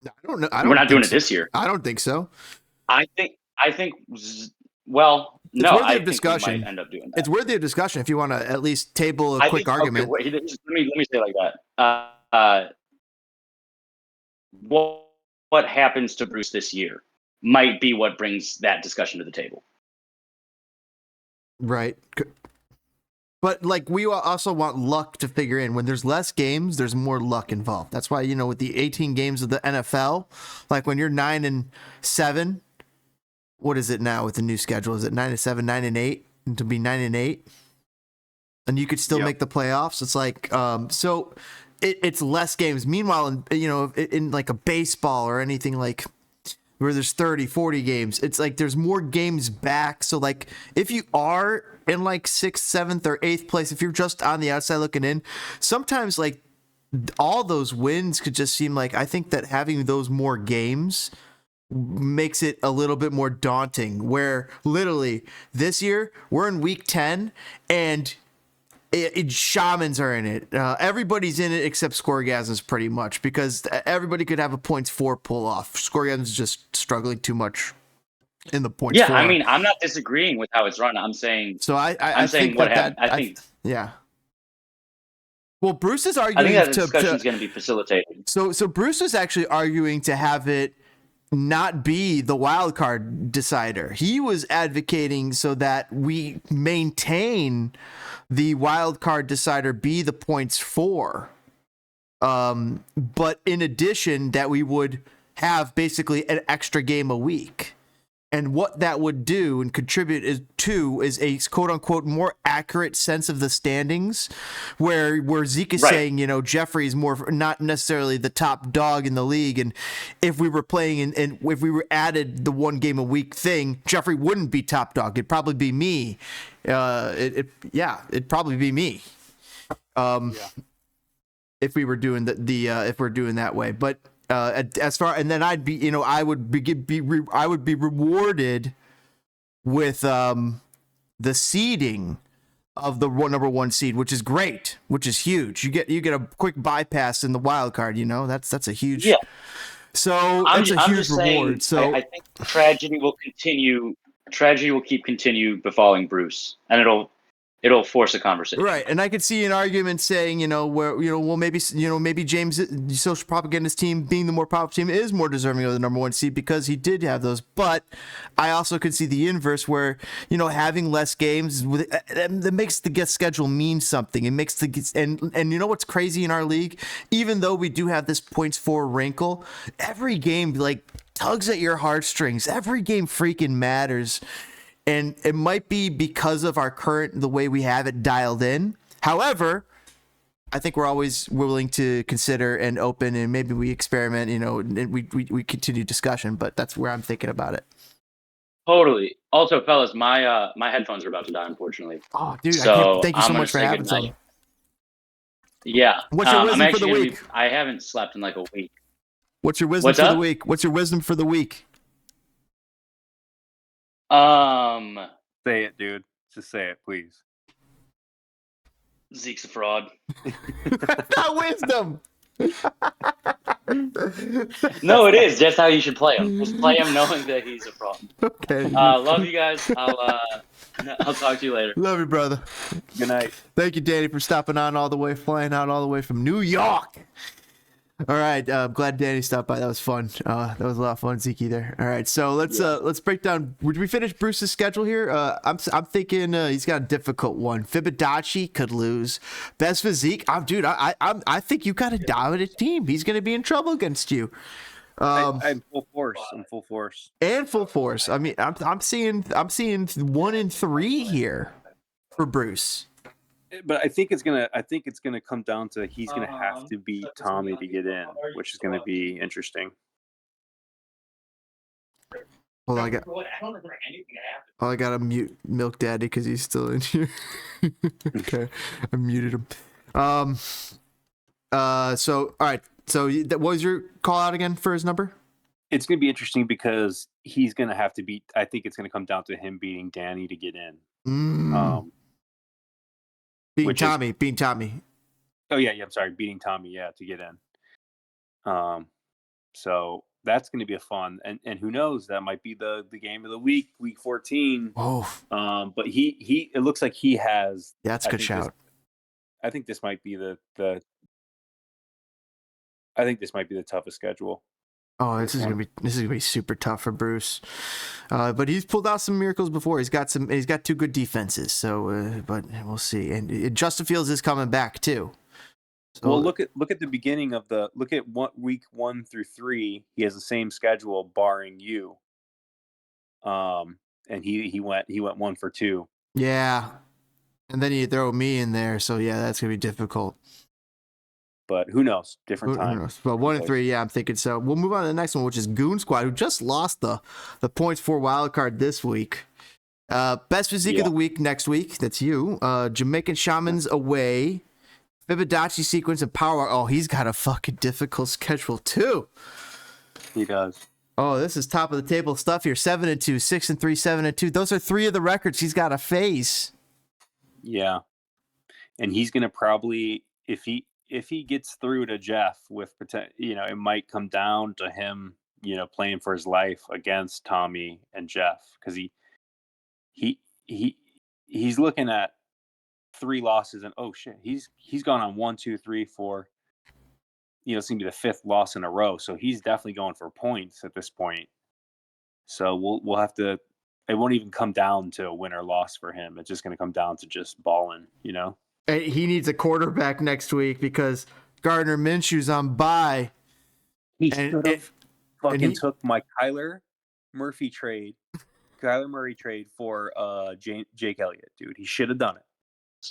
I don't know. We're not doing it this year. I don't think so. I think. Well, it's no. Worthy I of discussion. think we might end up doing that. It's worthy of discussion if you want to at least table a quick argument. Okay, let me say it like that. What happens to Bruce this year might be what brings that discussion to the table. Right. But like we also want luck to figure in. When there's less games, there's more luck involved. That's why, with the 18 games of the NFL, like when you're 9-7, what is it now with the new schedule? Is it 9-7, 9-8? And to be 9-8, and you could still make the playoffs. It's like so. It's less games. Meanwhile, in like a baseball or anything like where there's 30, 40 games, it's like there's more games back. So like if you are in like 6th, 7th, or 8th place, if you're just on the outside looking in, sometimes like all those wins could just seem like, I think that having those more games makes it a little bit more daunting, where literally this year we're in week 10 and Shamans are in it. Everybody's in it except Scoregasms, pretty much, because everybody could have a points 4 pull off. Scoregasms is just struggling too much in the points. Yeah, 4. I mean, I'm not disagreeing with how it's run. I'm saying. So I'm saying think what happened. I think. Yeah. Well, Bruce is arguing. I think that discussion is going to be facilitated. So Bruce is actually arguing to have it not be the wild card decider. He was advocating so that we maintain the wild card decider be the points 4. But in addition, that we would have basically an extra game a week. And what that would do and contribute is a quote unquote more accurate sense of the standings, where Zeke is saying, Jeffrey is more not necessarily the top dog in the league. And if we were playing and if we were added the 1 game a week thing, Jeffrey wouldn't be top dog. It'd probably be me. It'd probably be me. If we were doing if we're doing that way, but. As far, and then I'd be, I would be rewarded with the seeding of the number 1 seed, which is great, which is huge. You get a quick bypass in the wild card. That's a huge. Yeah. So it's a huge reward. So I think tragedy will continue. Tragedy will continue befalling Bruce, and it'll force a conversation. Right, and I could see an argument saying, maybe James' social propagandist team, being the more powerful team, is more deserving of the number 1 seed because he did have those. But I also could see the inverse, where having less games that makes the guest schedule mean something. It makes and you know what's crazy in our league, even though we do have this points for wrinkle, every game tugs at your heartstrings. Every game freaking matters. And it might be because of the way we have it dialed in. However, I think we're always willing to consider and open, and maybe we experiment, and we continue discussion, but that's where I'm thinking about it. Totally. Also, fellas, my headphones are about to die, unfortunately. Oh, dude, so thank you so much for having some. Yeah. What's your wisdom for the week? I haven't slept in like a week. What's your wisdom for the week? What's your wisdom for the week? Say it, dude. Just say it, please. Zeke's a fraud. Not wisdom. No, it is. That's how you should play him. Just play him knowing that he's a fraud. Okay. Love you guys. I'll talk to you later. Love you, brother. Good night. Thank you, Danny, for stopping on flying out all the way from New York. All right, I'm glad Danny stopped by. That was fun. That was a lot of fun, Zeke there. All right, so let's break down. Would we finish Bruce's schedule here? I'm thinking he's got a difficult one. Fibonacci could lose. Best physique, dude. I think you got a dominant team. He's going to be in trouble against you. I'm full force. I'm full force. And full force. I mean, I'm seeing 1 and 3 here for Bruce. But I think it's gonna come down to he's gonna have to beat Tommy to get in, which is gonna be interesting. Hold on, I got to mute Milk Daddy because he's still in here. Okay, I muted him. So all right. So what was your call out again for his number? It's gonna be interesting because he's gonna have to beat. I think it's gonna come down to him beating Danny to get in. Beating Tommy. Oh yeah. I'm sorry, beating Tommy. Yeah, to get in. So that's going to be a fun, and who knows, that might be the game of the week 14. Oh. But he it looks like he has. Yeah, that's a good shout. I think this might be the toughest schedule. Oh, this is gonna be super tough for Bruce, but he's pulled out some miracles before. He's got 2 good defenses. So, but we'll see. And Justin Fields is coming back too. So, well, look at the beginning of week 1 through 3. He has the same schedule, barring you. And he went 1 for 2. Yeah, and then you throw me in there. So yeah, that's gonna be difficult. But who knows? Different time. Who knows? But 1 and 3, yeah, I'm thinking so. We'll move on to the next one, which is Goon Squad, who just lost the points for wild card this week. Best physique of the week next week. That's you. Jamaican Shamans away. Fibonacci sequence and power. Oh, he's got a fucking difficult schedule too. He does. Oh, this is top of the table stuff here. 7 and 2, 6 and 3, 7 and 2. Those are 3 of the records he's got to face. Yeah, and he's gonna probably, if he gets through to Jeff with it might come down to him, playing for his life against Tommy and Jeff, because he's looking at 3 losses, and oh shit, he's gone on 1, 2, 3, 4. It's gonna be the 5th loss in a row, so he's definitely going for points at this point. So we'll have to. It won't even come down to a win or loss for him. It's just gonna come down to just balling, He needs a quarterback next week because Gardner Minshew's on bye. He should have fucking took my Kyler Murray trade for Jake Elliott, dude. He should have done it.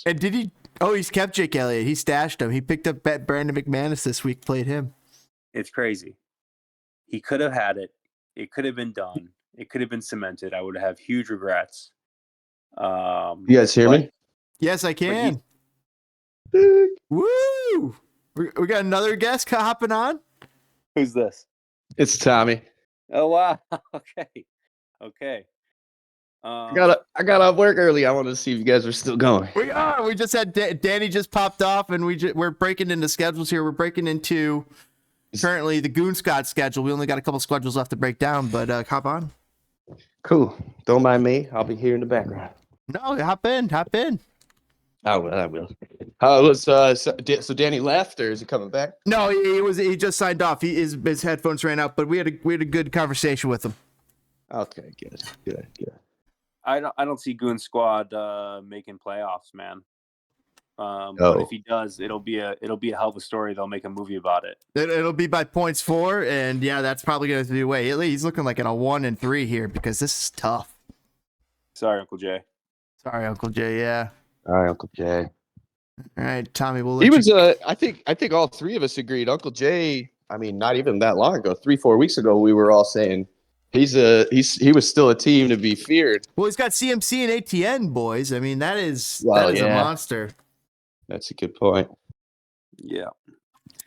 And did he? Oh, he's kept Jake Elliott. He stashed him. He picked up Brandon McManus this week, played him. It's crazy. He could have had it. It could have been done. It could have been cemented. I would have huge regrets. You guys hear me? Yes, I can. Woo! We got another guest hopping on. Who's this? It's Tommy. Oh wow. Okay. I got off work early. I wanted to see if you guys are still going. We are. We just had Danny just popped off, and we're breaking into schedules here. We're breaking into currently the Goon Squad schedule. We only got a couple schedules left to break down, but hop on. Cool. Don't mind me. I'll be here in the background. No, hop in. I will. I will. How was so Danny left, or is he coming back? No, he just signed off. His headphones ran out, but we had a good conversation with him. Okay, good. I don't see Goon Squad making playoffs, man. But Oh. if he does, it'll be a hell of a story. They'll make a movie about it. It'll be by points 4, and yeah, that's probably going to be the way. He's looking like in a 1-3 here because this is tough. Sorry, Uncle Jay. Sorry, Uncle Jay. Yeah. All right, Uncle Jay. All right, Tommy. He was. I think all three of us agreed. Uncle Jay. I mean, not even that long ago, 3-4 weeks ago, we were all saying he was still a team to be feared. Well, he's got CMC and ATN, boys. I mean, that is a monster. That's a good point. Yeah.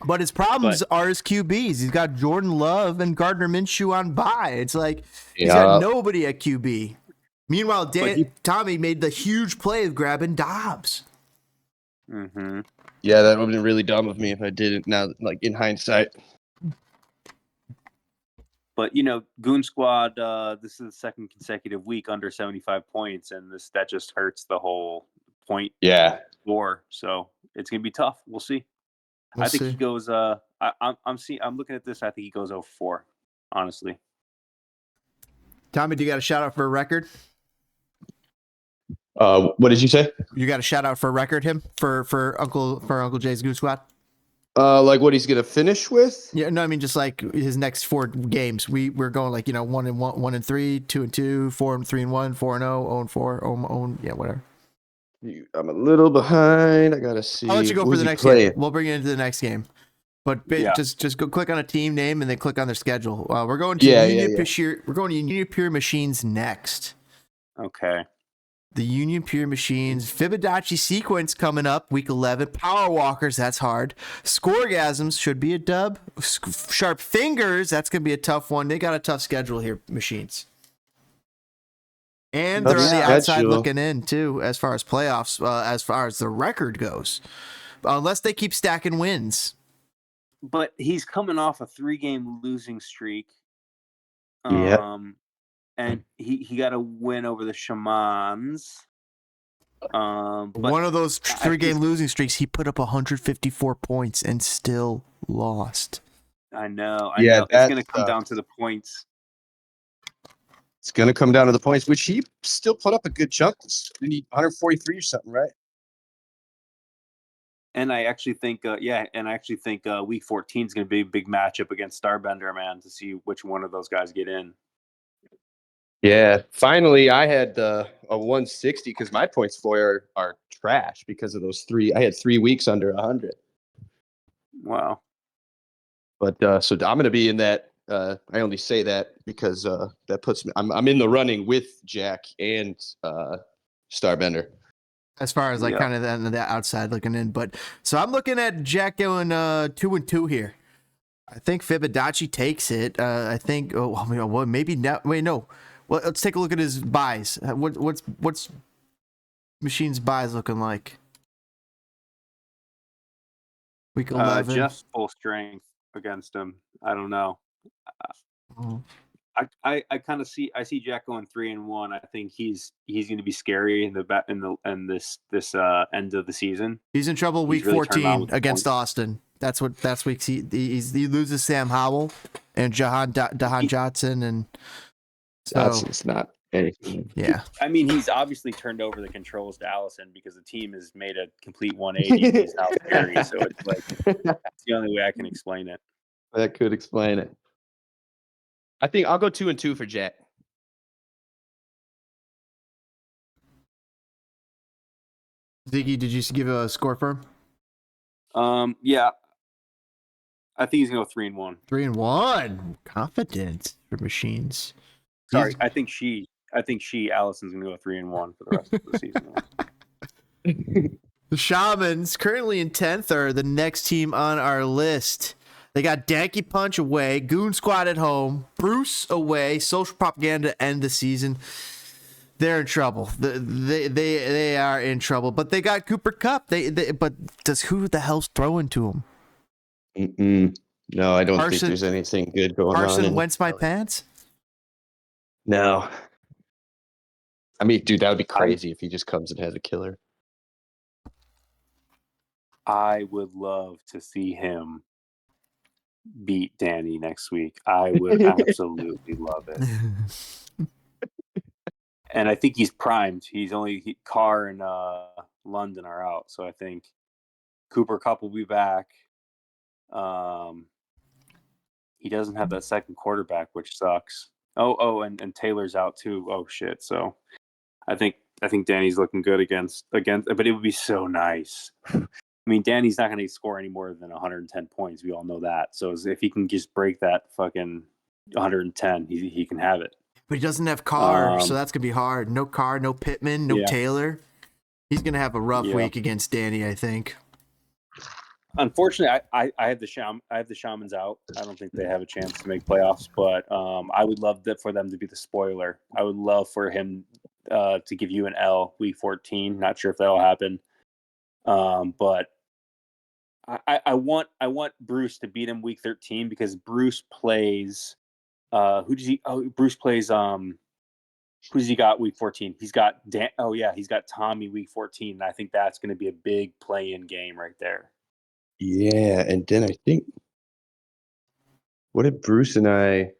But his problems are his QBs. He's got Jordan Love and Gardner Minshew on bye. It's like he's got nobody at QB. Meanwhile, Tommy made the huge play of grabbing Dobbs. Mm-hmm. Yeah, that would have been really dumb of me if I didn't. Now, like in hindsight. But Goon Squad. This is the second consecutive week under 75 points, and that just hurts the whole point. Yeah. War. So it's gonna be tough. We'll see. I think he goes. I'm looking at this. I think he goes 0-4. Honestly. Tommy, do you got a shout out for a record? What did you say? You got a shout out for a record for Uncle Jay's Goon Squad? Like what he's gonna finish with? Yeah, no, I mean just like his next 4 games. We're going like 1-1, 1-3, 2-2, 4-3-1, 4-0, 0-4, 0, yeah, whatever. I'm a little behind. I gotta see. I'll let you go for the next game. We'll bring you into the next game. But just go click on a team name and then click on their schedule. We're going to We're going to Union Pure Machines next. Okay. The Union Pure Machines Fibonacci sequence coming up week 11. Power Walkers, that's hard. Scoregasms should be a dub. Sharp Fingers, that's gonna be a tough one. They got a tough schedule here, Machines. And they're on the outside looking in, too, as far as playoffs, as far as the record goes. Unless they keep stacking wins. But he's coming off a 3-game losing streak. And he got a win over the Shamans. One of those 3-game losing streaks, he put up 154 points and still lost. I know. It's going to come down to the points. It's going to come down to the points, which he still put up a good chunk. He need 143 or something, right? And I actually think, week 14 is going to be a big matchup against Starbender, man, to see which one of those guys get in. Yeah, finally, I had a 160 because my points for are trash because of those 3. I had 3 weeks under 100. Wow. But so I'm going to be in that. I only say that because that puts me. I'm in the running with Jack and Starbender. As far as kind of the outside looking in, but so I'm looking at Jack going 2-2 here. I think Fibonacci takes it. I think. Well, maybe not. Wait, no. Well, let's take a look at his buys. What's Machine's buys looking like? Week 11. Just full strength against him. I don't know. I kind of see Jack going 3-1. I think he's going to be scary in this end of the season. He's in trouble week 14 against Austin. That's week he loses Sam Howell and Dahan Johnson and so Johnson's not anything. Yeah. I mean, he's obviously turned over the controls to Allison because the team has made a complete 180. He's now scary, so it's like that's the only way I can explain it. That could explain it. I think I'll go 2-2 for Jack. Ziggy, did you give a score for him? Yeah. I think he's gonna go 3-1. 3-1. Confident for Machines. Sorry, I think Allison's gonna go 3-1 for the rest of the season. The Shamans, currently in 10th, are the next team on our list. They got Dankey Punch away, Goon Squad at home, Bruce away, Social Propaganda to end the season. They're in trouble. They are in trouble. But they got Cooper Kupp. But who the hell's throwing to them? No, I don't think there's anything good going on. Carson Wentz my pants? No. I mean, dude, that would be crazy if he just comes and has a killer. I would love to see him beat Danny next week. I would absolutely love it. And I think he's primed. He's only Carr and London are out, so I think Cooper Kupp will be back. He doesn't have that second quarterback, which sucks. And Taylor's out too. Oh shit. So I think Danny's looking good against, but it would be so nice. I mean, Danny's not going to score any more than 110 points. We all know that. So if he can just break that fucking 110, he can have it. But he doesn't have Carr, so that's going to be hard. No Carr, no Pittman, no Taylor. He's going to have a rough week against Danny, I think. Unfortunately, I have the Shamans out. I don't think they have a chance to make playoffs, but I would love for them to be the spoiler. I would love for him to give you an L week 14. Not sure if that'll happen. But I want Bruce to beat him week 13 because Bruce plays Bruce plays who does he got week 14? He's got he's got Tommy week 14. And I think that's going to be a big play-in game right there. Yeah, and then I think what did Bruce and I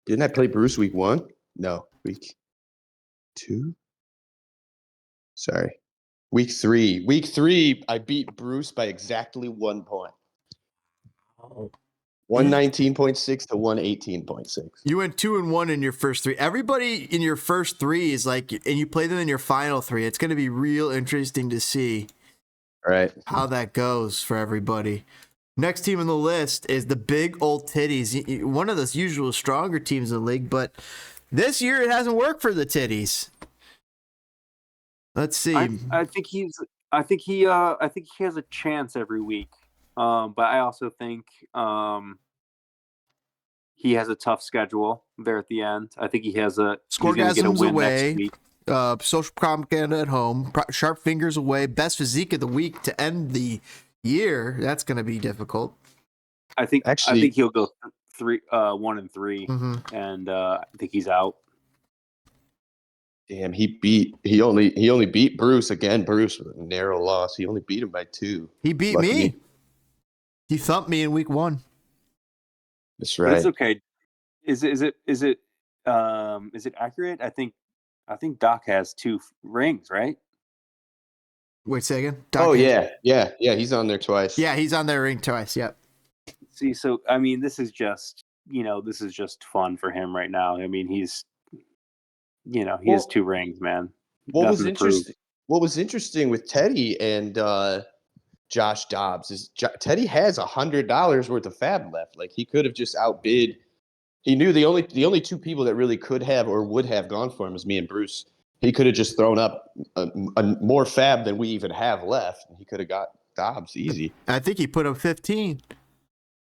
didn't I play Bruce week 1? No, week 2. Sorry. Week 3. Week 3, I beat Bruce by exactly 1 point. 119.6 to 118.6. You went 2-1 in your first 3. Everybody in your first 3 is like, and you play them in your final 3. It's going to be real interesting to see how that goes for everybody. Next team on the list is the Big Old Titties, one of those usual stronger teams in the league, but this year it hasn't worked for the Titties. Let's see. I think he has a chance every week. But I also think he has a tough schedule there at the end. I think he has Scoregasm's away. Next week. Social propaganda at home. Sharp Fingers away. Best physique of the week to end the year. That's going to be difficult. I think he'll go 1-3, and I think he's out. Damn, he only beat Bruce again. Bruce with a narrow loss. He only beat him by 2. He beat me. He thumped me in week 1. That's right. But it's okay. Is it accurate? I think Doc has 2 rings, right? Wait, say again. Doc yeah. He's on there twice. Yeah, he's on there ring twice. Yep. See, so I mean, this is just fun for him right now. I mean, he has 2 rings, man. What was interesting with Teddy and Josh Dobbs is Teddy has $100 worth of fab left. Like he could have just outbid. He knew the only 2 people that really could have or would have gone for him was me and Bruce. He could have just thrown up a more fab than we even have left. He could have got Dobbs easy. I think he put up 15.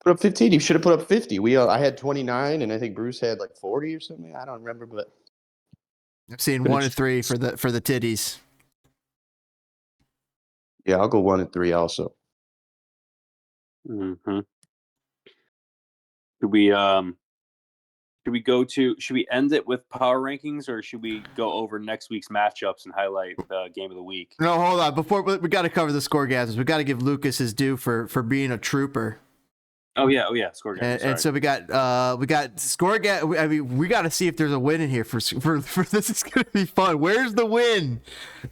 Put up 15. He should have put up 50. I had 29, and I think Bruce had like 40 or something. I don't remember, but I've seen 1-3 for the Titties. Yeah, I'll go 1-3 also. Mm-hmm. Should we end it with power rankings, or should we go over next week's matchups and highlight the game of the week? No, hold on. Before we got to cover the Scoregasms. We got to give Lucas his due for being a trooper. Oh yeah, Scoregasms. And so we got Scoregasms. I mean, we got to see if there's a win in here for this. Is going to be fun. Where's the win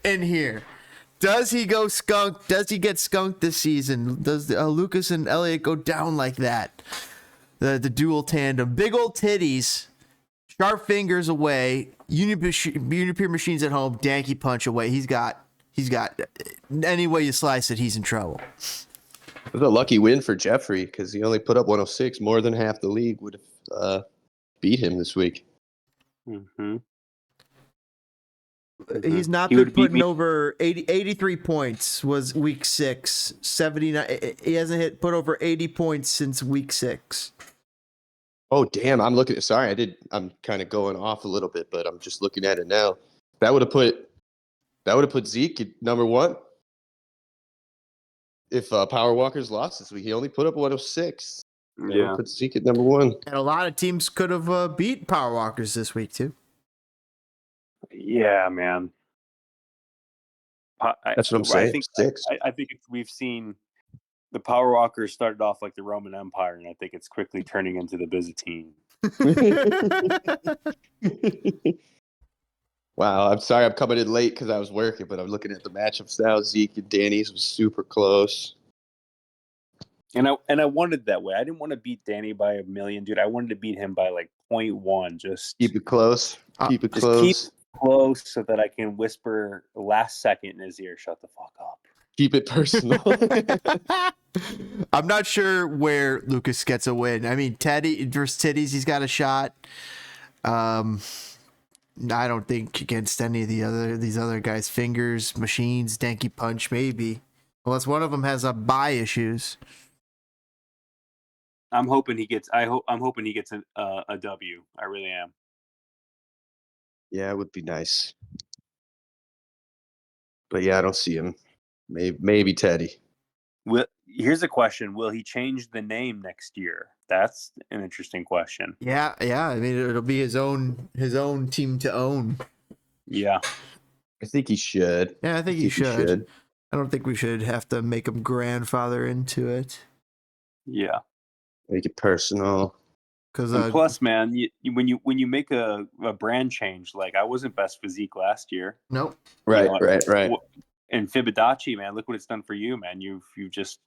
in here? Does he go skunk? Does he get skunked this season? Does Lucas and Elliot go down like that? The dual tandem. Big Old Titties. Sharp Fingers away. Unipure Machines at home. Dankey Punch away. He's got any way you slice it, he's in trouble. It was a lucky win for Jeffrey because he only put up 106. More than half the league would have beat him this week. Mm-hmm. He's not been putting over 83 points. Was week 6. 79. He hasn't put over 80 points since week 6. Oh damn! I'm kind of going off a little bit, but I'm just looking at it now. That would have put Zeke at number 1. If Power Walker's lost this week, he only put up 106. Yeah, put Zeke at number 1. And a lot of teams could have beat Power Walkers this week too. Yeah, man. That's what I'm saying. I think 6. I think we've seen the Power Walkers started off like the Roman Empire, and I think it's quickly turning into the Byzantine. Wow, I'm sorry I'm coming in late because I was working, but I'm looking at the matchups now. Zeke and Danny's was super close. And I wanted that way. I didn't want to beat Danny by a million, dude. I wanted to beat him by like 0.1. Just Keep it close. Keep it just close. keep close so that I can whisper the last second in his ear, "Shut the fuck up." Keep it personal. I'm not sure where Lucas gets a win. I mean, Teddy versus Titties, he's got a shot. I don't think against any of these other guys. Fingers, machines, Dankey punch, maybe. Unless one of them has bye issues. I'm hoping he gets. I'm hoping he gets a W. I really am. Yeah, it would be nice. But yeah, I don't see him. Maybe Teddy. Here's a question: will he change the name next year? That's an interesting question. Yeah. I mean, it'll be his own team to own. Yeah, I think he should. Yeah, I think he should. I don't think we should have to make him grandfather into it. yeah. Make it personal. And plus, man, when you make a brand change, like I wasn't best physique last year. Nope. Right. And Fibonacci, man, look what it's done for you, man. You've just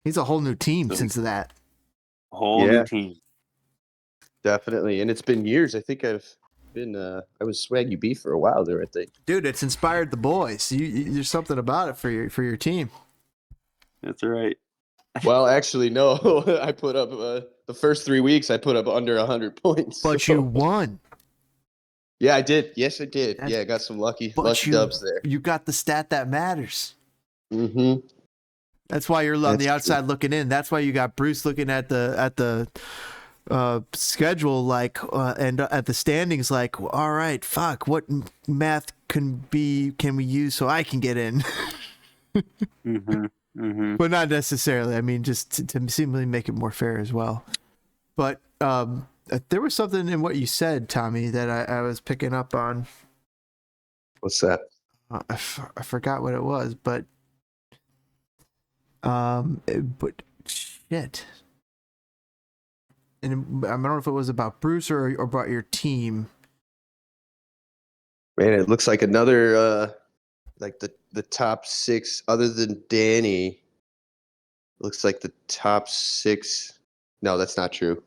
he's a whole new team since that. Whole new team. Definitely, and it's been years. I think I was Swaggy B for a while there. I think, dude, it's inspired the boys. There's something about it for your team. That's right. Well, actually, no. I put up the first 3 weeks. I put up under 100 points. But you won. Yeah, I did. Yes, I did. I got some lucky dubs there. You got the stat that matters. Mm-hmm. That's why you're on the outside looking in. That's why you got Bruce looking at the schedule and at the standings like, all right, fuck, what math can we use so I can get in? Mm-hmm. Mm-hmm. But not necessarily. I mean, just to seemingly make it more fair as well. But there was something in what you said, Tommy, that I was picking up on. What's that? I forgot what it was, but shit. And I don't know if it was about Bruce or about your team. Man, it looks like another like the top 6 other than Danny. Looks like the top 6. No, that's not true.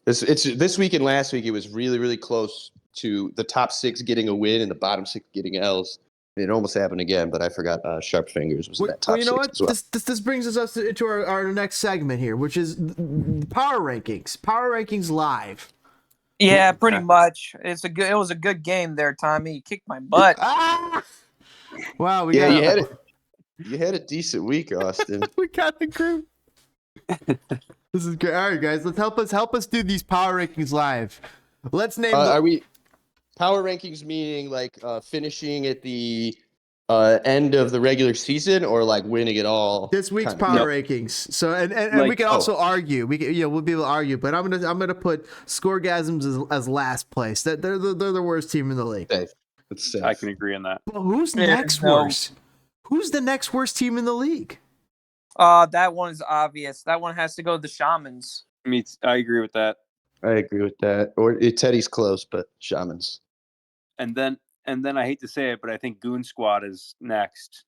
It's this week and last week. It was really, really close to the top 6 getting a win and the bottom 6 getting L's. And it almost happened again, but I forgot. Sharp Fingers was in that top 6. You know what? As well. This brings us into our next segment here, which is power rankings. Power rankings live. Yeah, pretty much. It was a good game there, Tommy. You kicked my butt. Wow, you had a decent week, Austin. We got the group. This is great. All right, guys, let's help us do these power rankings live. Let's name. Are we power rankings meaning like finishing at the end of the regular season or like winning it all? This week's power rankings. So and we can also argue. We'll be able to argue, but I'm gonna put Scoregasms as last place. They're the worst team in the league. It's safe. I can agree on that. Well, who's next worst? Who's the next worst team in the league? That one is obvious. That one has to go to the Shamans. I agree with that. I agree with that. Or Teddy's close, but Shamans. And then I hate to say it, but I think Goon Squad is next.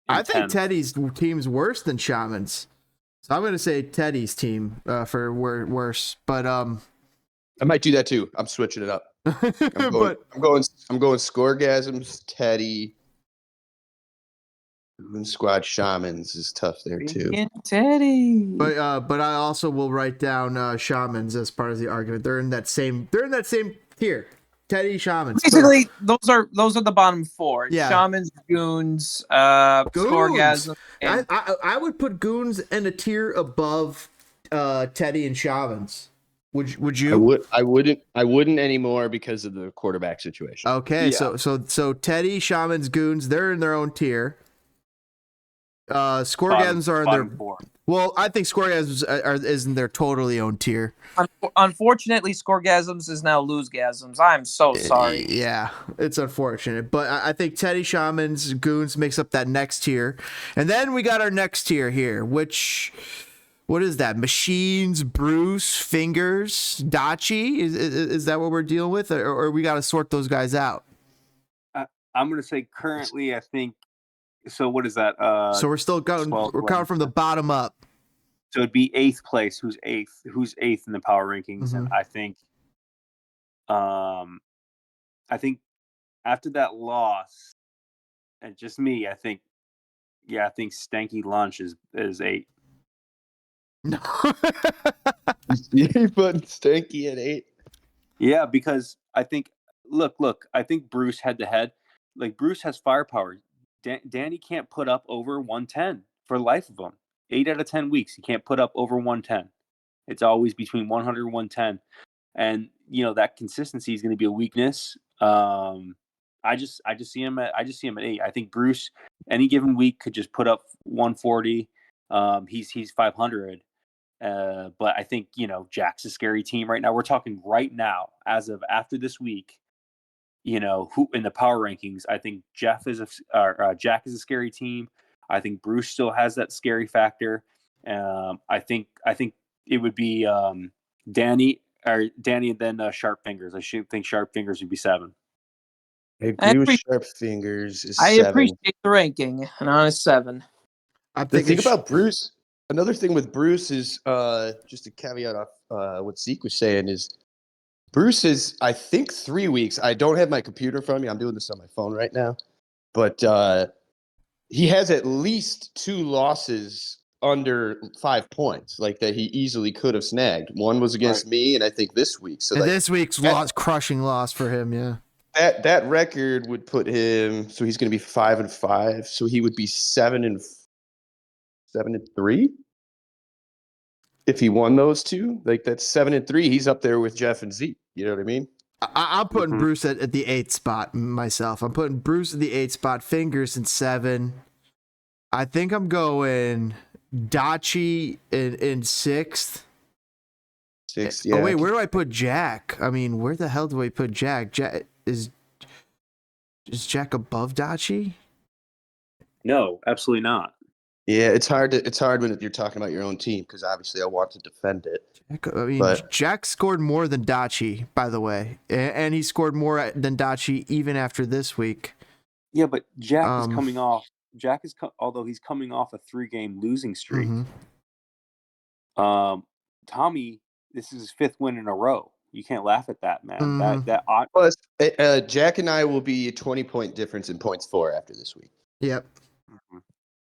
I think Teddy's team's worse than Shamans. So I'm going to say Teddy's team for worse. But I might do that too. I'm switching it up. I'm going Scoregasms, Teddy. Goon Squad Shamans is tough there too. Teddy. But I also will write down Shamans as part of the argument. They're in that same tier. Teddy, Shamans. Basically, those are the bottom 4. Yeah. Shamans, Goons, Scoregasm. I would put Goons in a tier above Teddy and Shamans. Would you? I wouldn't anymore because of the quarterback situation. Okay, yeah. So Teddy, Shamans, Goons, they're in their own tier. Scoregasms are in their. bottom 4. Well, I think Scoregasms is in their totally own tier. Unfortunately, Scoregasms is now Losegasms. I'm so sorry. Yeah, it's unfortunate, but I think Teddy Shaman's Goons makes up that next tier, and then we got our next tier here, which. What is that? Machines, Bruce, Fingers, Dachi? Is that what we're dealing with, or we got to sort those guys out? I'm going to say currently, I think. So what is that? So we're still going. 12, We're counting from the bottom up. So it'd be 8th place. Who's eighth? Who's 8th in the power rankings? And I think after that loss, and just me, I think Stanky Lunch is 8. No. You put Stanky at 8. Yeah, because I think I think Bruce head to head, like Bruce has firepower. Danny can't put up over 110 for the life of him. 8 out of 10 weeks, he can't put up over 110. It's always between 100 and 110, and that consistency is going to be a weakness. I just see him at 8. I think Bruce any given week could just put up 140. He's 500. But I think, Jack's a scary team right now. We're talking right now, as of after this week, who in the power rankings. I think Jack is a scary team. I think Bruce still has that scary factor. I think it would be Danny and then Sharp Fingers. I should think Sharp Fingers would be 7. I agree with Sharp Fingers is 7. I appreciate the ranking, and on a 7. The thing about Bruce, another thing with Bruce is just a caveat off what Zeke was saying is Bruce is, I think, 3 weeks. I don't have my computer in front of me. I'm doing this on my phone right now. But he has at least 2 losses under 5 points, like that he easily could have snagged. One was against me, and I think this week. So this week's crushing loss for him, yeah. That record would put him. So he's going to be 5-5. So he would be 7-3 if he won those 2. Like that's 7-3. He's up there with Jeff and Zeke. You know what I mean? I'm putting Bruce at the 8th spot myself. I'm putting Bruce at the 8th spot. Fingers in 7. I think I'm going Dachi in 6th. 6th, yeah. Oh wait, where do I put Jack? I mean, where the hell do I put Jack? Is Jack above Dachi? No, absolutely not. Yeah, it's hard when you're talking about your own team because obviously I want to defend it. Jack scored more than Dachi, by the way, and he scored more than Dachi even after this week. Yeah, but Jack is coming off. Although he's coming off a 3-game losing streak. Tommy, this is his 5th win in a row. You can't laugh at that, man. Plus, Jack and I will be a 20-point difference in points for after this week. Yep.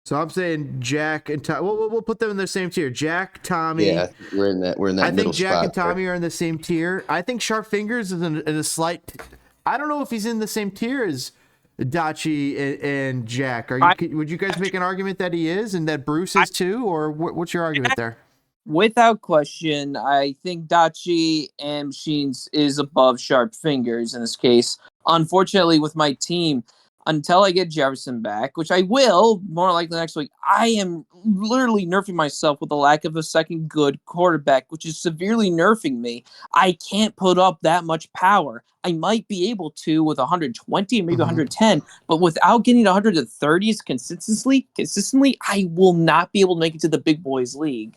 So I'm saying Jack and Tommy. We'll put them in the same tier. Jack, Tommy. Yeah, we're in that middle spot. I think Jack and Tommy are in the same tier. I think Sharp Fingers is in a slight. I don't know if he's in the same tier as Dachi and Jack. Would you guys make an argument that he is and that Bruce is too, or what's your argument there? Without question, I think Dachi and Machines is above Sharp Fingers in this case. Unfortunately, with my team, until I get Jefferson back, which I will, more likely next week, I am literally nerfing myself with the lack of a second good quarterback, which is severely nerfing me. I can't put up that much power. I might be able to with 120, maybe 110, but without getting 130s consistently, I will not be able to make it to the big boys league.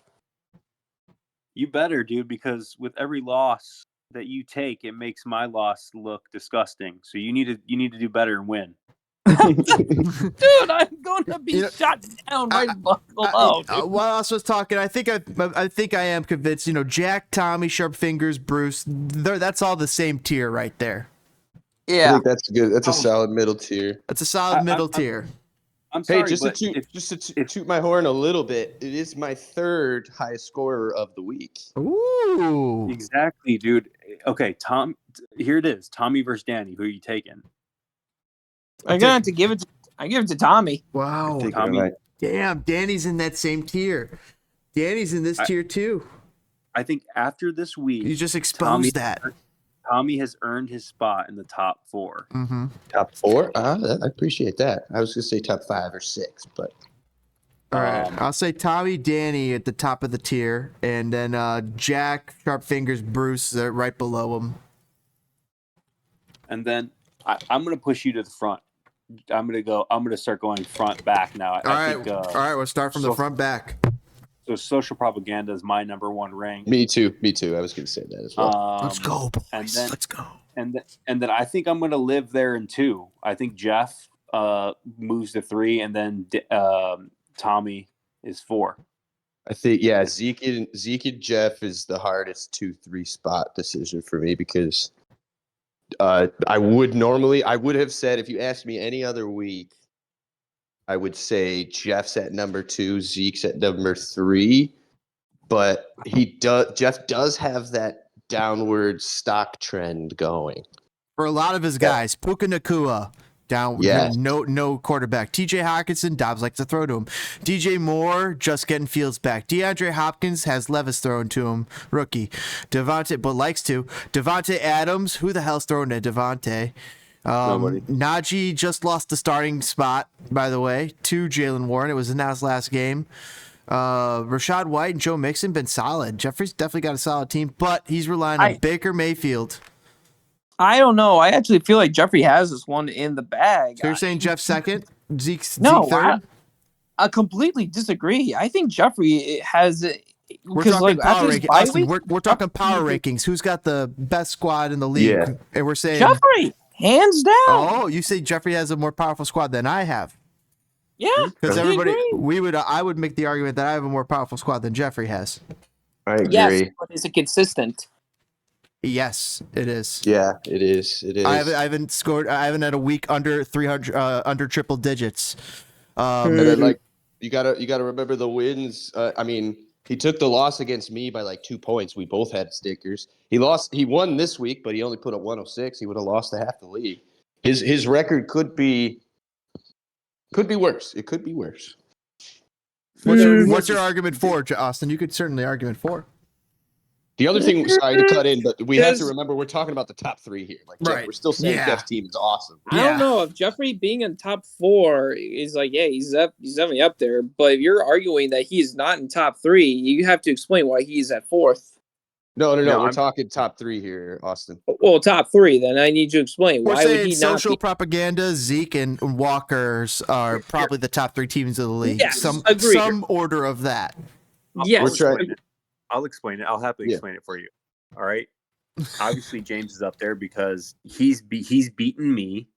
You better, dude, because with every loss that you take, it makes my loss look disgusting. So you need to do better and win. Dude, I'm going to be shot down right below. While I was talking, I think I am convinced. Jack, Tommy, Sharp Fingers, Bruce. That's all the same tier right there. Yeah, I think that's good. That's a solid middle tier. That's a solid middle tier. I'm sorry, just to toot my horn a little bit, it is my 3rd highest scorer of the week. Ooh, exactly, dude. Okay, Tom. Here it is. Tommy versus Danny. Who are you taking? I'm gonna have to give it. I give it to Tommy. Wow, Tommy. Damn, Danny's in that same tier. Danny's in this tier too. I think after this week, you just exposed that. Tommy has earned his spot in the top 4. Mm-hmm. Top 4? I appreciate that. I was gonna say top 5 or 6, but All right, I'll say Tommy, Danny at the top of the tier, and then Jack, Sharp Fingers, Bruce right below him. And then I'm gonna push you to the front. I'm gonna start going front back now. All right, we'll start from the front back. So social propaganda is my number one rank. Me too. I was going to say that as well. Let's go, boys. And then, Let's go. And then I think I'm gonna live there in 2. I think Jeff moves to 3, and then Tommy is 4. I think Zeke and Jeff is the hardest 2-3 spot decision for me because I would have said, if you asked me any other week, I would say Jeff's at number 2, Zeke's at number 3, but Jeff does have that downward stock trend going for a lot of his guys. Puka Nakua down, no quarterback. TJ Hawkinson, Dobbs likes to throw to him. DJ Moore just getting Fields back. DeAndre Hopkins has Levis thrown to him, rookie. Devontae Adams, who the hell's throwing to Devontae? Nobody. Najee just lost the starting spot, by the way, to Jalen Warren. It was announced last game. Rashad White and Joe Mixon been solid. Jeffrey's definitely got a solid team, but he's relying on Baker Mayfield. I don't know. I actually feel like Jeffrey has this one in the bag. So you're saying Jeff second, Zeke third? third? I completely disagree. I think Jeffrey has it. We're talking power rankings. We're talking power rankings. Who's got the best squad in the league? Yeah. And we're saying Jeffrey, hands down. Oh, you say Jeffrey has a more powerful squad than I have. Yeah, because I would make the argument that I have a more powerful squad than Jeffrey has. I agree. Yes, but is it consistent? Yes, it is. Yeah, it is. It is. I haven't scored. I haven't had a week under 300, under triple digits. And then, you gotta remember the wins. I mean, he took the loss against me by 2 points. We both had stickers. He won this week, but he only put up 106. He would have lost to half the league. His record could be worse. It could be worse. What's your argument for, Austin? You could certainly argument for. The other thing, sorry to cut in, but we have to remember we're talking about the top 3 here. Right. We're still saying Jeff's team is awesome. I don't know if Jeffrey being in top 4 is he's definitely up there. But if you're arguing that he's not in top 3, you have to explain why he's at 4th. No. We're talking top 3 here, Austin. Well, top 3. Then I need to explain why would he not. Social propaganda, Zeke and Walker's are probably the top 3 teams of the league. Yes, some order of that. Yes. I'll explain it. I'll happily explain it for you. All right. Obviously, James is up there because he's beaten me,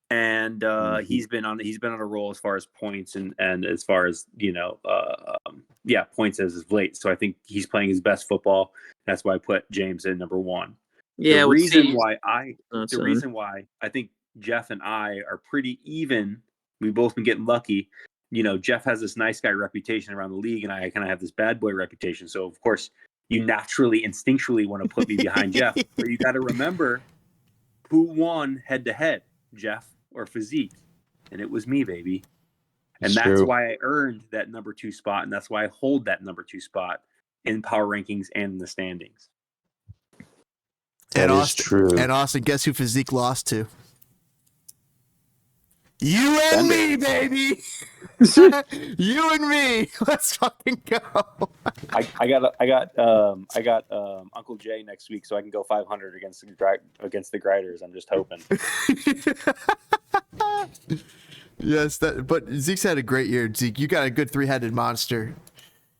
and he's been on a roll as far as points and as far as points as of late. So I think he's playing his best football. That's why I put James in number 1. Yeah. The reason why I think Jeff and I are pretty even. We've both been getting lucky. Jeff has this nice guy reputation around the league, and I kind of have this bad boy reputation. So, of course, you naturally, instinctually want to put me behind Jeff. But you got to remember who won head-to-head, Jeff or Physique. And it was me, baby. And that's why I earned that number 2 spot, and that's why I hold that number 2 spot in power rankings and in the standings. That is true. And Austin, guess who Physique lost to? You and me, baby. You and me. Let's fucking go. I got Uncle Jay next week, so I can go 500 against the Grinders. I'm just hoping. Yes, but Zeke's had a great year. Zeke, you got a good 3-headed monster.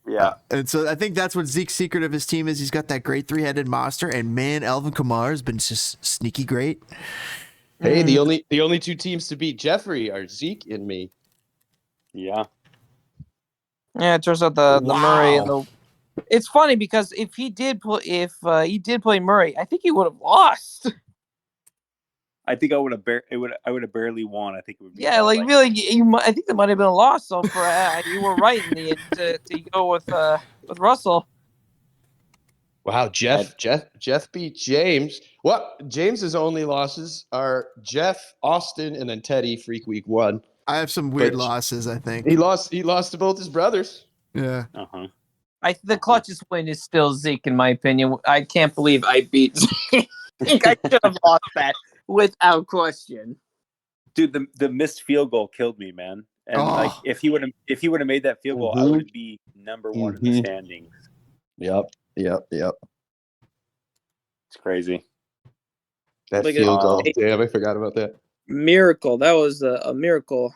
Yeah, and so I think that's what Zeke's secret of his team is. He's got that great 3-headed monster, and man, Alvin Kamara has been just sneaky great. Hey, the only 2 teams to beat Jeffrey are Zeke and me. Yeah. Yeah, it turns out the Murray and the. It's funny because if he did play Murray, I think he would have lost. I think I would have barely won. I think it would be I think there might have been a loss. So for you were right in the end to go with Russell. Wow, Jeff beat James. What? James's only losses are Jeff, Austin, and then Teddy. Freak week 1. I have some weird losses. I think he lost to both his brothers. Yeah. The clutchest win is still Zeke, in my opinion. I can't believe I beat Zeke. I should have lost that without question. Dude, the missed field goal killed me, man. And like Oh. if he would have made that field goal, I Mhm. would be number one in the Mhm. standings. Yep. It's crazy. That Look at field goal. that. Damn, I forgot about that. Miracle. That was a miracle.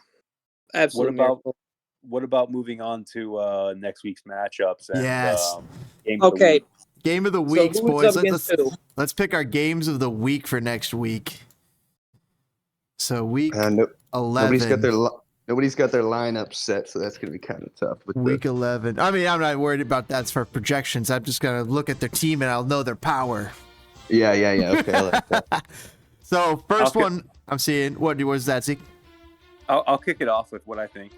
Absolute miracle. What about moving on to next week's matchups and Yes. game of the Okay. week? Game of the So weeks, who's boys. up against who? Let's pick our games of the week for next week. So week No, 11. nobody's got their lineup set, so that's gonna be kind of tough. With Week 11. I mean, I'm not worried about that for projections. I'm just gonna look at their team and I'll know their power. Yeah. Okay, I like that. So first Okay. one I'm seeing. What was that, Zeke? I'll kick it off with what I think.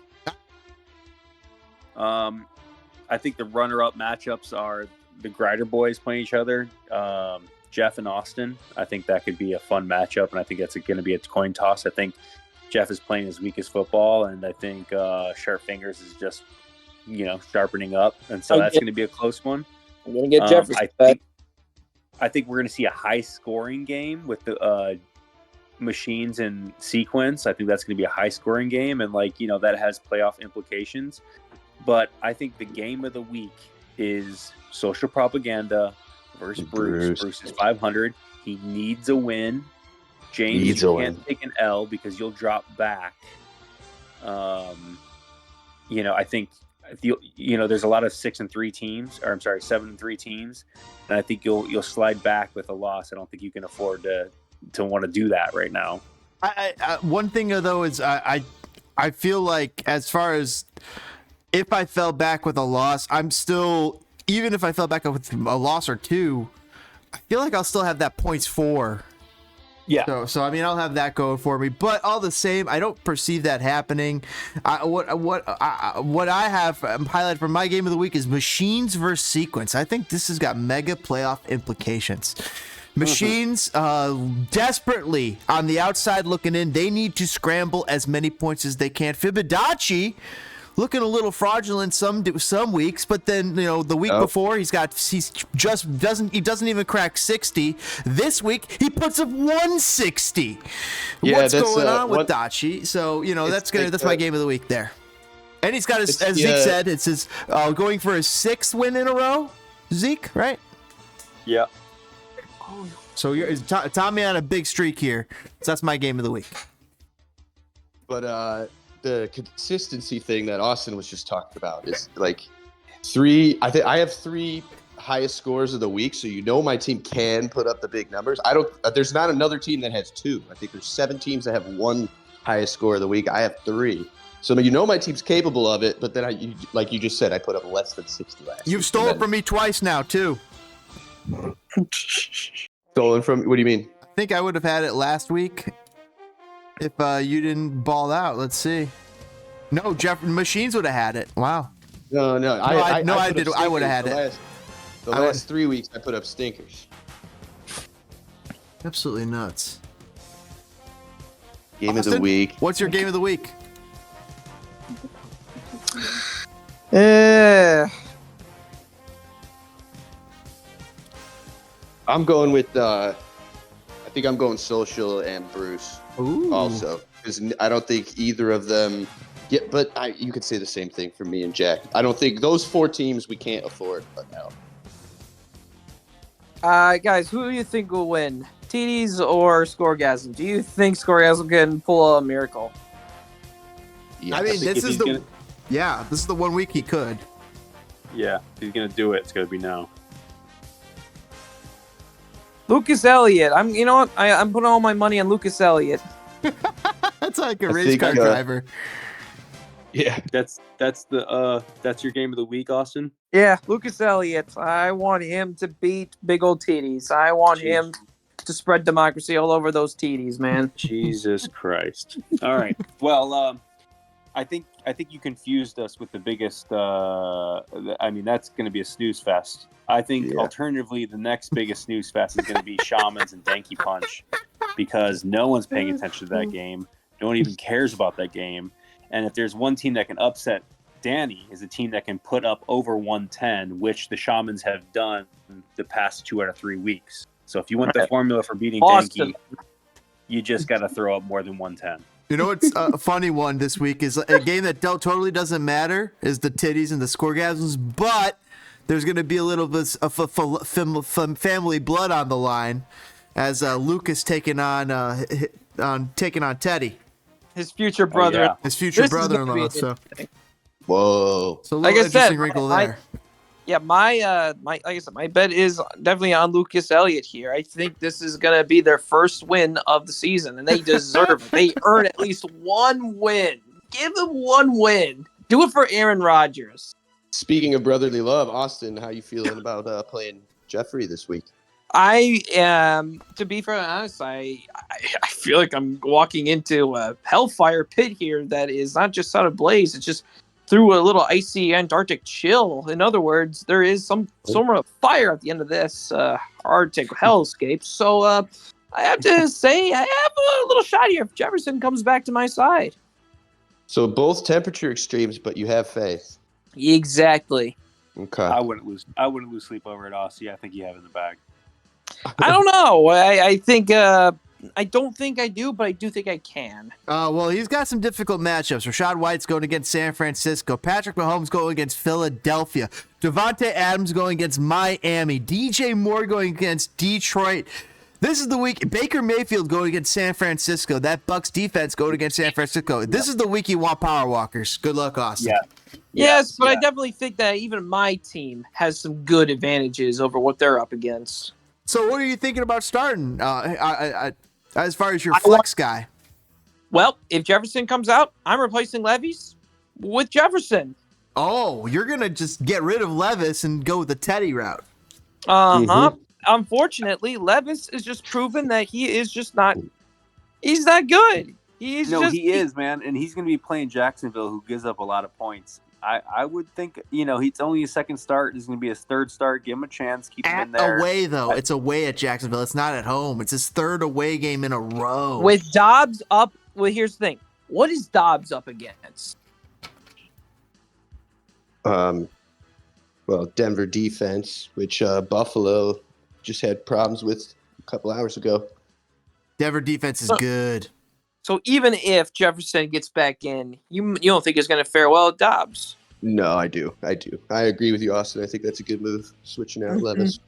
I think the runner-up matchups are the Grider boys playing each other. Jeff and Austin. I think that could be a fun matchup, and I think it's going to be a coin toss. I think Jeff is playing his weakest football, and I think Sharp Fingers is just, sharpening up, and so that's going to be a close one. I'm gonna get Jefferson back. I think we're going to see a high-scoring game with the machines in sequence. I think that's going to be a high-scoring game, and that has playoff implications. But I think the game of the week is Social Propaganda versus Bruce. Bruce is 500. He needs a win. James, you can't take an L because you'll drop back. I think there's a lot of 6-3 teams, or I'm sorry, 7-3 teams, and I think you'll slide back with a loss. I don't think you can afford to want to do that right now. I one thing though is I feel like as far as if I fell back with a loss, I'm still, even if I fell back with a loss or two, I feel like I'll still have that points for. Yeah. So I mean, I'll have that going for me. But all the same, I don't perceive that happening. What I have highlighted for my game of the week is Machines versus Sequence. I think this has got mega playoff implications. Machines desperately on the outside looking in. They need to scramble as many points as they can. Fibonacci looking a little fraudulent some weeks, but then the week before he doesn't even crack 60. This week he puts up 160. Yeah, what's going on with Dachi? So that's my game of the week there. And he's got his, as Zeke said, it's his going for his 6th win in a row. Zeke, right? Yeah. So you're Tommy on a big streak here. So that's my game of the week. But the consistency thing that Austin was just talking about is like 3. I think I have 3 highest scores of the week, so my team can put up the big numbers. There's not another team that has 2. I think there's 7 teams that have 1 highest score of the week. I have 3. So my team's capable of it, but then like you just said, I put up less than 60 last. You've stolen from me twice now too. Stolen from? What do you mean? I think I would have had it last week if you didn't ball out. Let's see. No, Jeff Machines would have had it. Wow. No. I did. I would have had it. The last 3 weeks, I put up stinkers. Absolutely nuts. Game of the week. What's your game of the week? I'm going with. I think I'm going Social and Bruce. Ooh. Also, because I don't think either of them. Yeah, but you could say the same thing for me and Jack. I don't think those 4 teams we can't afford. But no. Guys, who do you think will win? TDs or Scoregasm? Do you think Scoregasm can pull a miracle? Yeah, I mean, this is the 1 week he could. Yeah, if he's gonna do it, it's gonna be now. Lucas Elliott. I'm putting all my money on Lucas Elliott. That's like a race car driver. Yeah, that's your game of the week, Austin. Yeah, Lucas Elliott. I want him to beat big old TDs. I want him to spread democracy all over those TDs, man. Jesus Christ! All right. Well, I think you confused us with the biggest. I mean, that's going to be a snooze fest. I think alternatively, the next biggest snooze fest is going to be Shamans and Dankey Punch, because no one's paying attention to that game. No one even cares about that game. And if there's one team that can upset Danny, is a team that can put up over 110, which the Shamans have done the past 2 out of 3 weeks. So if you want the formula for beating Dankey, you just got to throw up more than 110. You know what's a funny one this week is a game that totally doesn't matter is the titties and the scoregasms, but there's going to be a little bit of family blood on the line as Lucas taking on Teddy, His future brother. yeah. his future This is gonna brother-in-law. be So, Whoa. so a Like little I said, interesting wrinkle my- there. Yeah, my like I said, my bet is definitely on Lucas Elliott here. I think this is gonna be their first win of the season, and they deserve it. They earn at least one win. Give them one win. Do it for Aaron Rodgers. Speaking of brotherly love, Austin, how you feeling about playing Jeffrey this week? I am, to be fair honest, I feel like I'm walking into a hellfire pit here that is not just out of blaze. It's just through a little icy Antarctic chill. In other words, there is some sort of fire at the end of this Arctic hellscape. So I have to say, I have a little shot here if Jefferson comes back to my side. So both temperature extremes, but you have faith. Exactly. Okay. I wouldn't lose sleep over at Aussie. I think you have it in the bag. I don't know. I think I don't think I do, but I do think I can. Well, he's got some difficult matchups. Rashad White's going against San Francisco. Patrick Mahomes going against Philadelphia. Devontae Adams going against Miami. DJ Moore going against Detroit. This is the week. Baker Mayfield going against San Francisco. That Bucs defense going against San Francisco. This is the week you want power walkers. Good luck, Austin. Yeah. Yes, but yeah. I definitely think that even my team has some good advantages over what they're up against. So what are you thinking about starting as far as your flex guy? Well, if Jefferson comes out, I'm replacing Levis with Jefferson. Oh, you're going to just get rid of Levis and go with the Teddy route. Uh-huh. Unfortunately, Levis is just proven that he is just not he's not good. He is, man, and he's going to be playing Jacksonville, who gives up a lot of points. I would think, it's only his second start. It's going to be his third start. Give him a chance. Keep him in there. Away, though. It's away at Jacksonville. It's not at home. It's his third away game in a row. With Dobbs up, well, here's the thing. What is Dobbs up against? Well, Denver defense, which Buffalo just had problems with a couple hours ago. Denver defense is good. So even if Jefferson gets back in, you don't think he's going to fare well with Dobbs? No, I do. I agree with you, Austin. I think that's a good move, switching out Levis.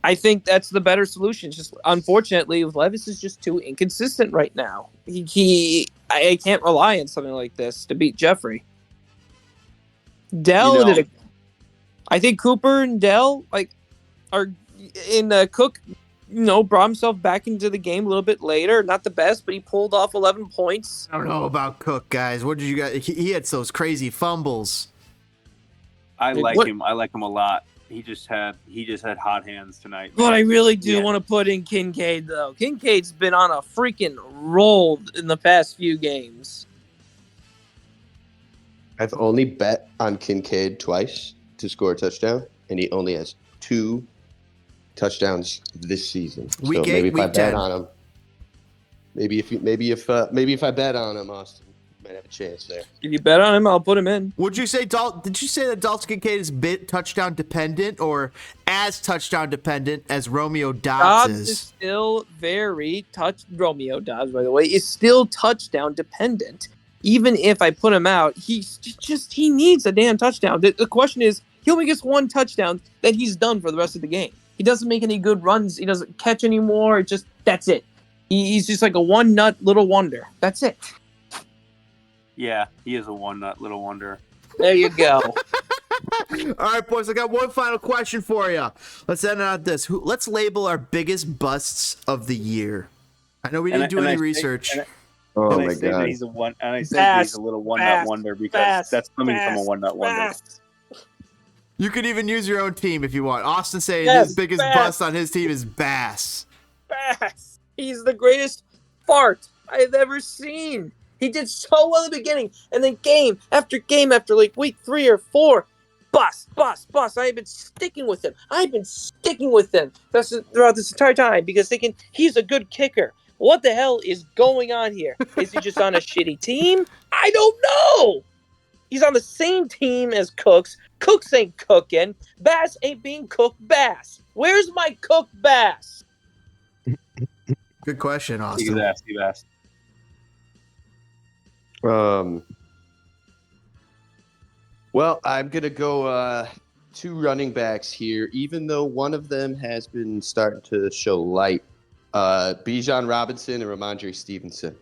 I think that's the better solution. Just unfortunately, Levis is just too inconsistent right now. I can't rely on something like this to beat Jeffrey. Dell I think Cooper and Dell are in Cook. Brought himself back into the game a little bit later. Not the best, but he pulled off 11 points. I don't know about Cook, guys. What did you guys? He had those crazy fumbles. I like him. I like him a lot. He just had hot hands tonight. But I really do want to put in Kincaid, though. Kincaid's been on a freaking roll in the past few games. I've only bet on Kincaid twice to score a touchdown, and he only has 2 touchdowns this season. Week 8, maybe if I week bet 10. on him, maybe if I bet on him, Austin might have a chance there. If you bet on him, I'll put him in. Would you say did you say that Dalton Kincaid is bit touchdown dependent or as touchdown dependent as Romeo Dobbs Dobbs is still very Romeo Dobbs, by the way, is still touchdown dependent. Even if I put him out, he needs a damn touchdown. The question is, he only gets 1 touchdown, then he's done for the rest of the game. He doesn't make any good runs. He doesn't catch anymore. That's it. He's just like a one-nut little wonder. That's it. Yeah, he is a one-nut little wonder. There you go. All right, boys, I got one final question for you. Let's end on this. Let's label our biggest busts of the year. I know we didn't do any research. Oh I my say god! that he's a little one-nut wonder because that's coming from a one-nut wonder. You could even use your own team if you want. Austin saying Yes, his biggest Bass. bust on his team is Bass. Bass. He's the greatest fart I've ever seen. He did so well at the beginning, and then game after like week 3 or 4, bust. I've been sticking with him. That's throughout this entire time because thinking he's a good kicker. What the hell is going on here? Is he just on a shitty team? I don't know. He's on the same team as Cooks. Cooks ain't cooking. Bass ain't being cooked bass. Where's my cooked bass? Good question, He Austin. was asked. Well, I'm gonna go two running backs here, even though one of them has been starting to show light. Bijan Robinson and Ramondre Stevenson.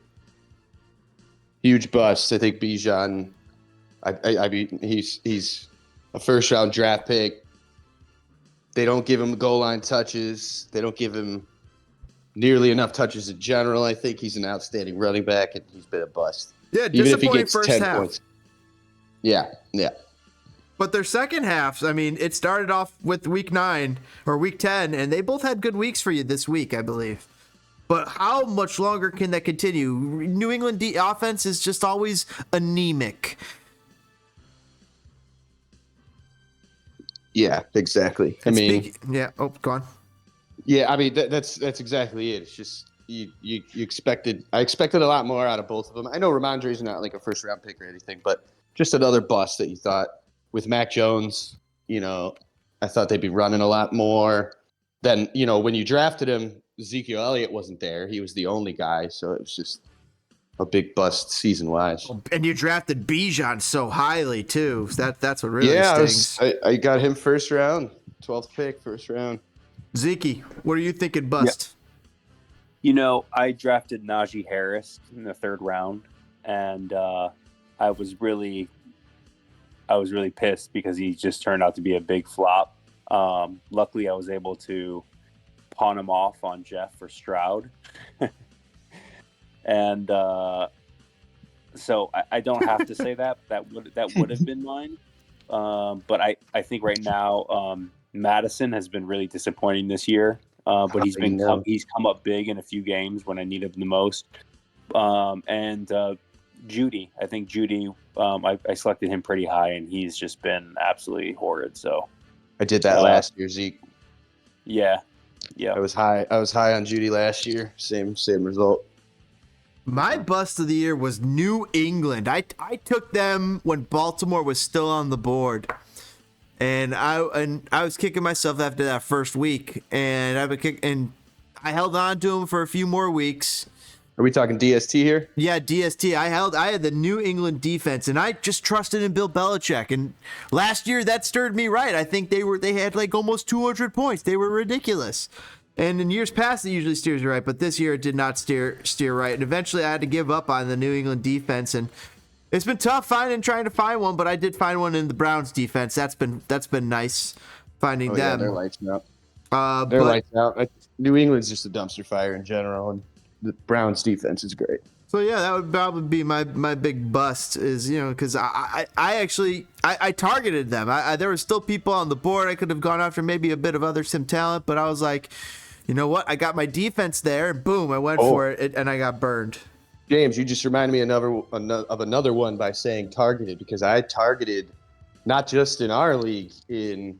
Huge bust. I think Bijan. I mean, he's a first round draft pick. They don't give him goal line touches. They don't give him nearly enough touches in general. I think he's an outstanding running back, and he's been a bust. Yeah, Even if he disappointing gets first 10 half. points. Yeah. But their second halves, I mean, it started off with week 9 or week 10, and they both had good weeks for you this week, I believe. But how much longer can that continue? New England offense is just always anemic. Yeah, exactly. Go on. Yeah, I mean that's exactly it. It's just you expected. I expected a lot more out of both of them. I know Ramondre's not like a first round pick or anything, but just another bust that you thought with Mac Jones. I thought they'd be running a lot more. Then when you drafted him, Ezekiel Elliott wasn't there. He was the only guy, so it was just a big bust season wise. And you drafted Bijan so highly too. That's what really stings. I got him first round, 12th pick, first round. Zeke, what are you thinking bust? I drafted Najee Harris in the 3rd round, and I was really pissed because he just turned out to be a big flop. Luckily, I was able to pawn him off on Jeff for Stroud. And so I don't have to say that would have been mine. But I think right now Madison has been really disappointing this year. But he's come up big in a few games when I needed him the most. And Judy, I think Judy, I selected him pretty high, and he's just been absolutely horrid. So I did that last year, Zeke. Yeah. I was high on Judy last year. Same result. My bust of the year was New England. I took them when Baltimore was still on the board, and I was kicking myself after that first week, and I held on to them for a few more weeks. Are we talking DST here? Yeah, DST. I had the New England defense, and I just trusted in Bill Belichick. And last year that stirred me right. I think they had like almost 200 points. They were ridiculous. And in years past, it usually steers you right, but this year it did not steer right. And eventually, I had to give up on the New England defense, and it's been tough trying to find one. But I did find one in the Browns defense. That's been nice finding them. Yeah, they're lights out. Lights out. New England's just a dumpster fire in general, and the Browns defense is great. So yeah, that would probably be my big bust is because I actually targeted them. There were still people on the board. I could have gone after maybe a bit of other sim talent, but I was like, you know what? I got my defense there, and boom, I went for it, and I got burned. James, you just reminded me of another one by saying targeted, because I targeted not just in our league, in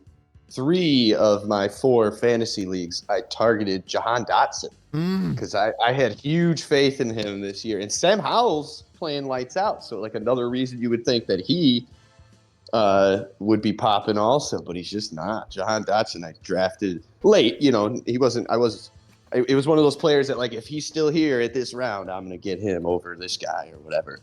3 of my 4 fantasy leagues, I targeted Jahan Dotson because I had huge faith in him this year. And Sam Howell's playing lights out, so like another reason you would think that he would be popping also, but he's just not. Jahan Dotson I drafted late. He wasn't. It was one of those players that, like, if he's still here at this round, I'm gonna get him over this guy or whatever.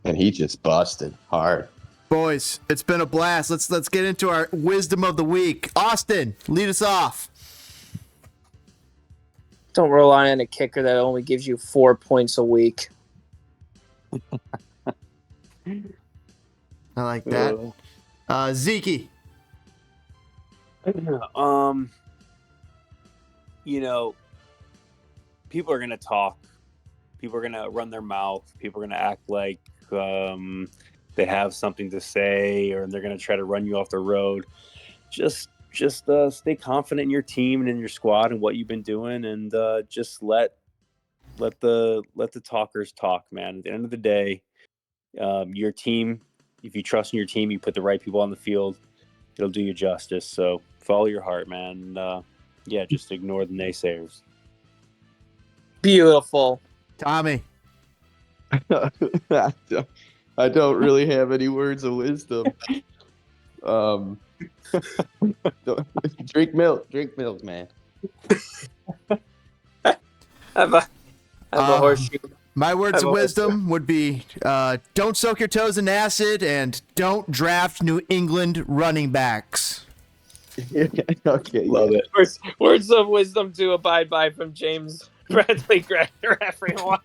And he just busted hard. Boys, it's been a blast. Let's get into our wisdom of the week. Austin, lead us off. Don't rely on a kicker that only gives you 4 points a week. I like that. Zeke. People are going to talk. People are going to run their mouth. People are going to act like they have something to say, or they're going to try to run you off the road. Just stay confident in your team and in your squad and what you've been doing, and just let the talkers talk, man. At the end of the day, your team, if you trust in your team, you put the right people on the field, it'll do you justice. So follow your heart, man. And, just ignore the naysayers. Beautiful. Tommy. I don't really have any words of wisdom. Drink milk, man. I have a horseshoe. My words I'm of a- wisdom would be don't soak your toes in acid and don't draft New England running backs. Okay, Love yeah. it. Words of wisdom to abide by from James Bradley Gregor, everyone.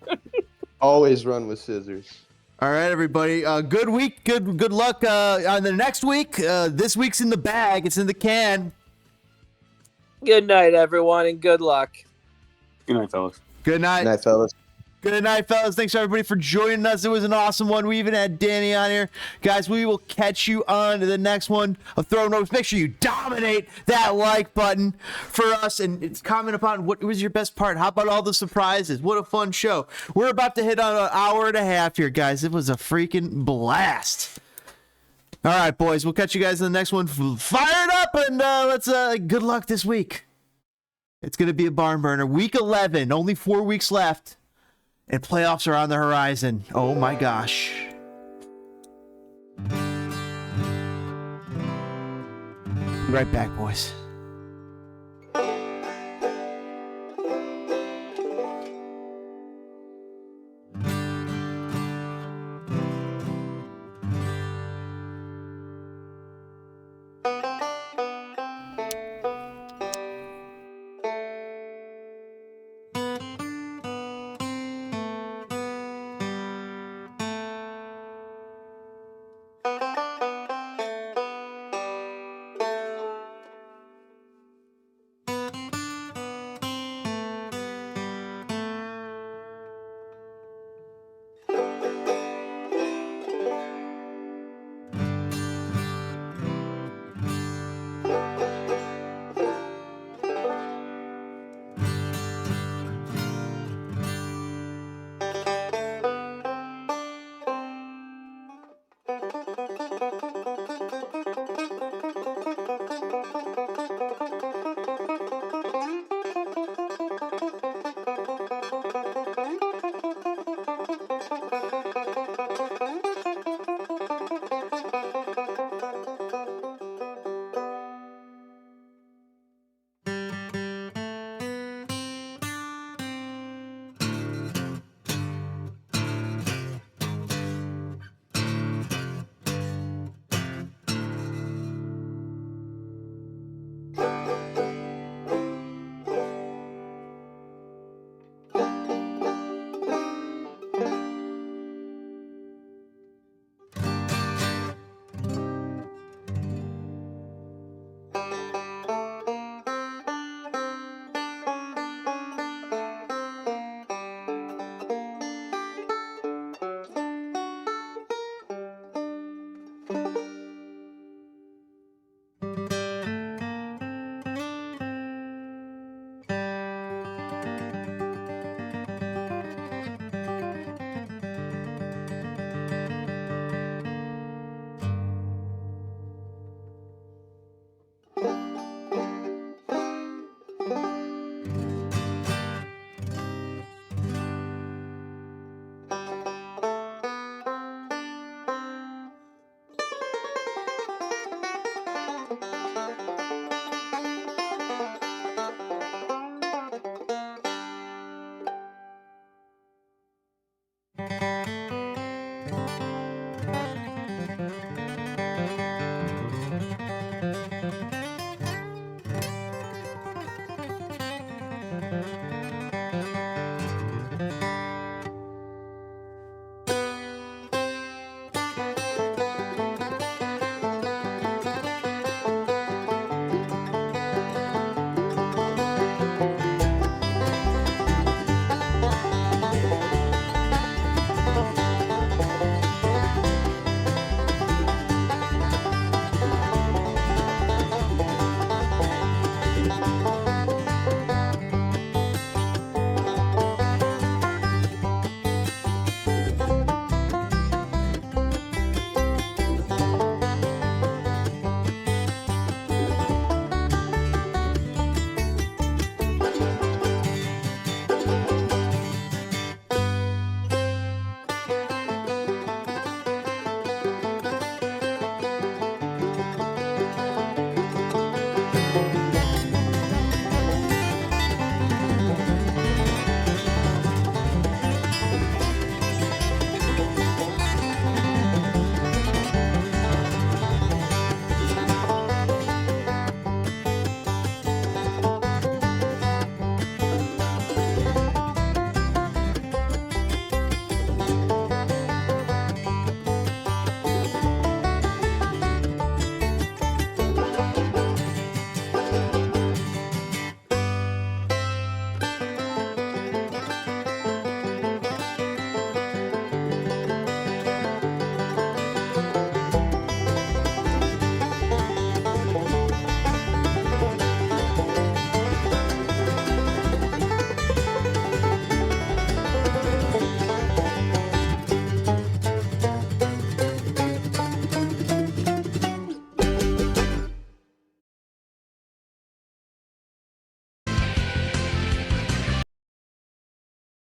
Always run with scissors. All right, everybody. Good week. Good luck on the next week. This week's in the bag. It's in the can. Good night, everyone, and good luck. Good night, fellas. Good night. Good night, fellas. Good night, fellas. Thanks, everybody, for joining us. It was an awesome one. We even had Danny on here. Guys, we will catch you on to the next one of Throwing Ropes. Make sure you dominate that like button for us and it's comment upon what was your best part. How about all the surprises? What a fun show. We're about to hit on an hour and a half here, guys. It was a freaking blast. All right, boys. We'll catch you guys in the next one. Fire it up and let's good luck this week. It's going to be a barn burner. Week 11. Only 4 weeks left. And playoffs are on the horizon. Oh my gosh. Be right back, boys.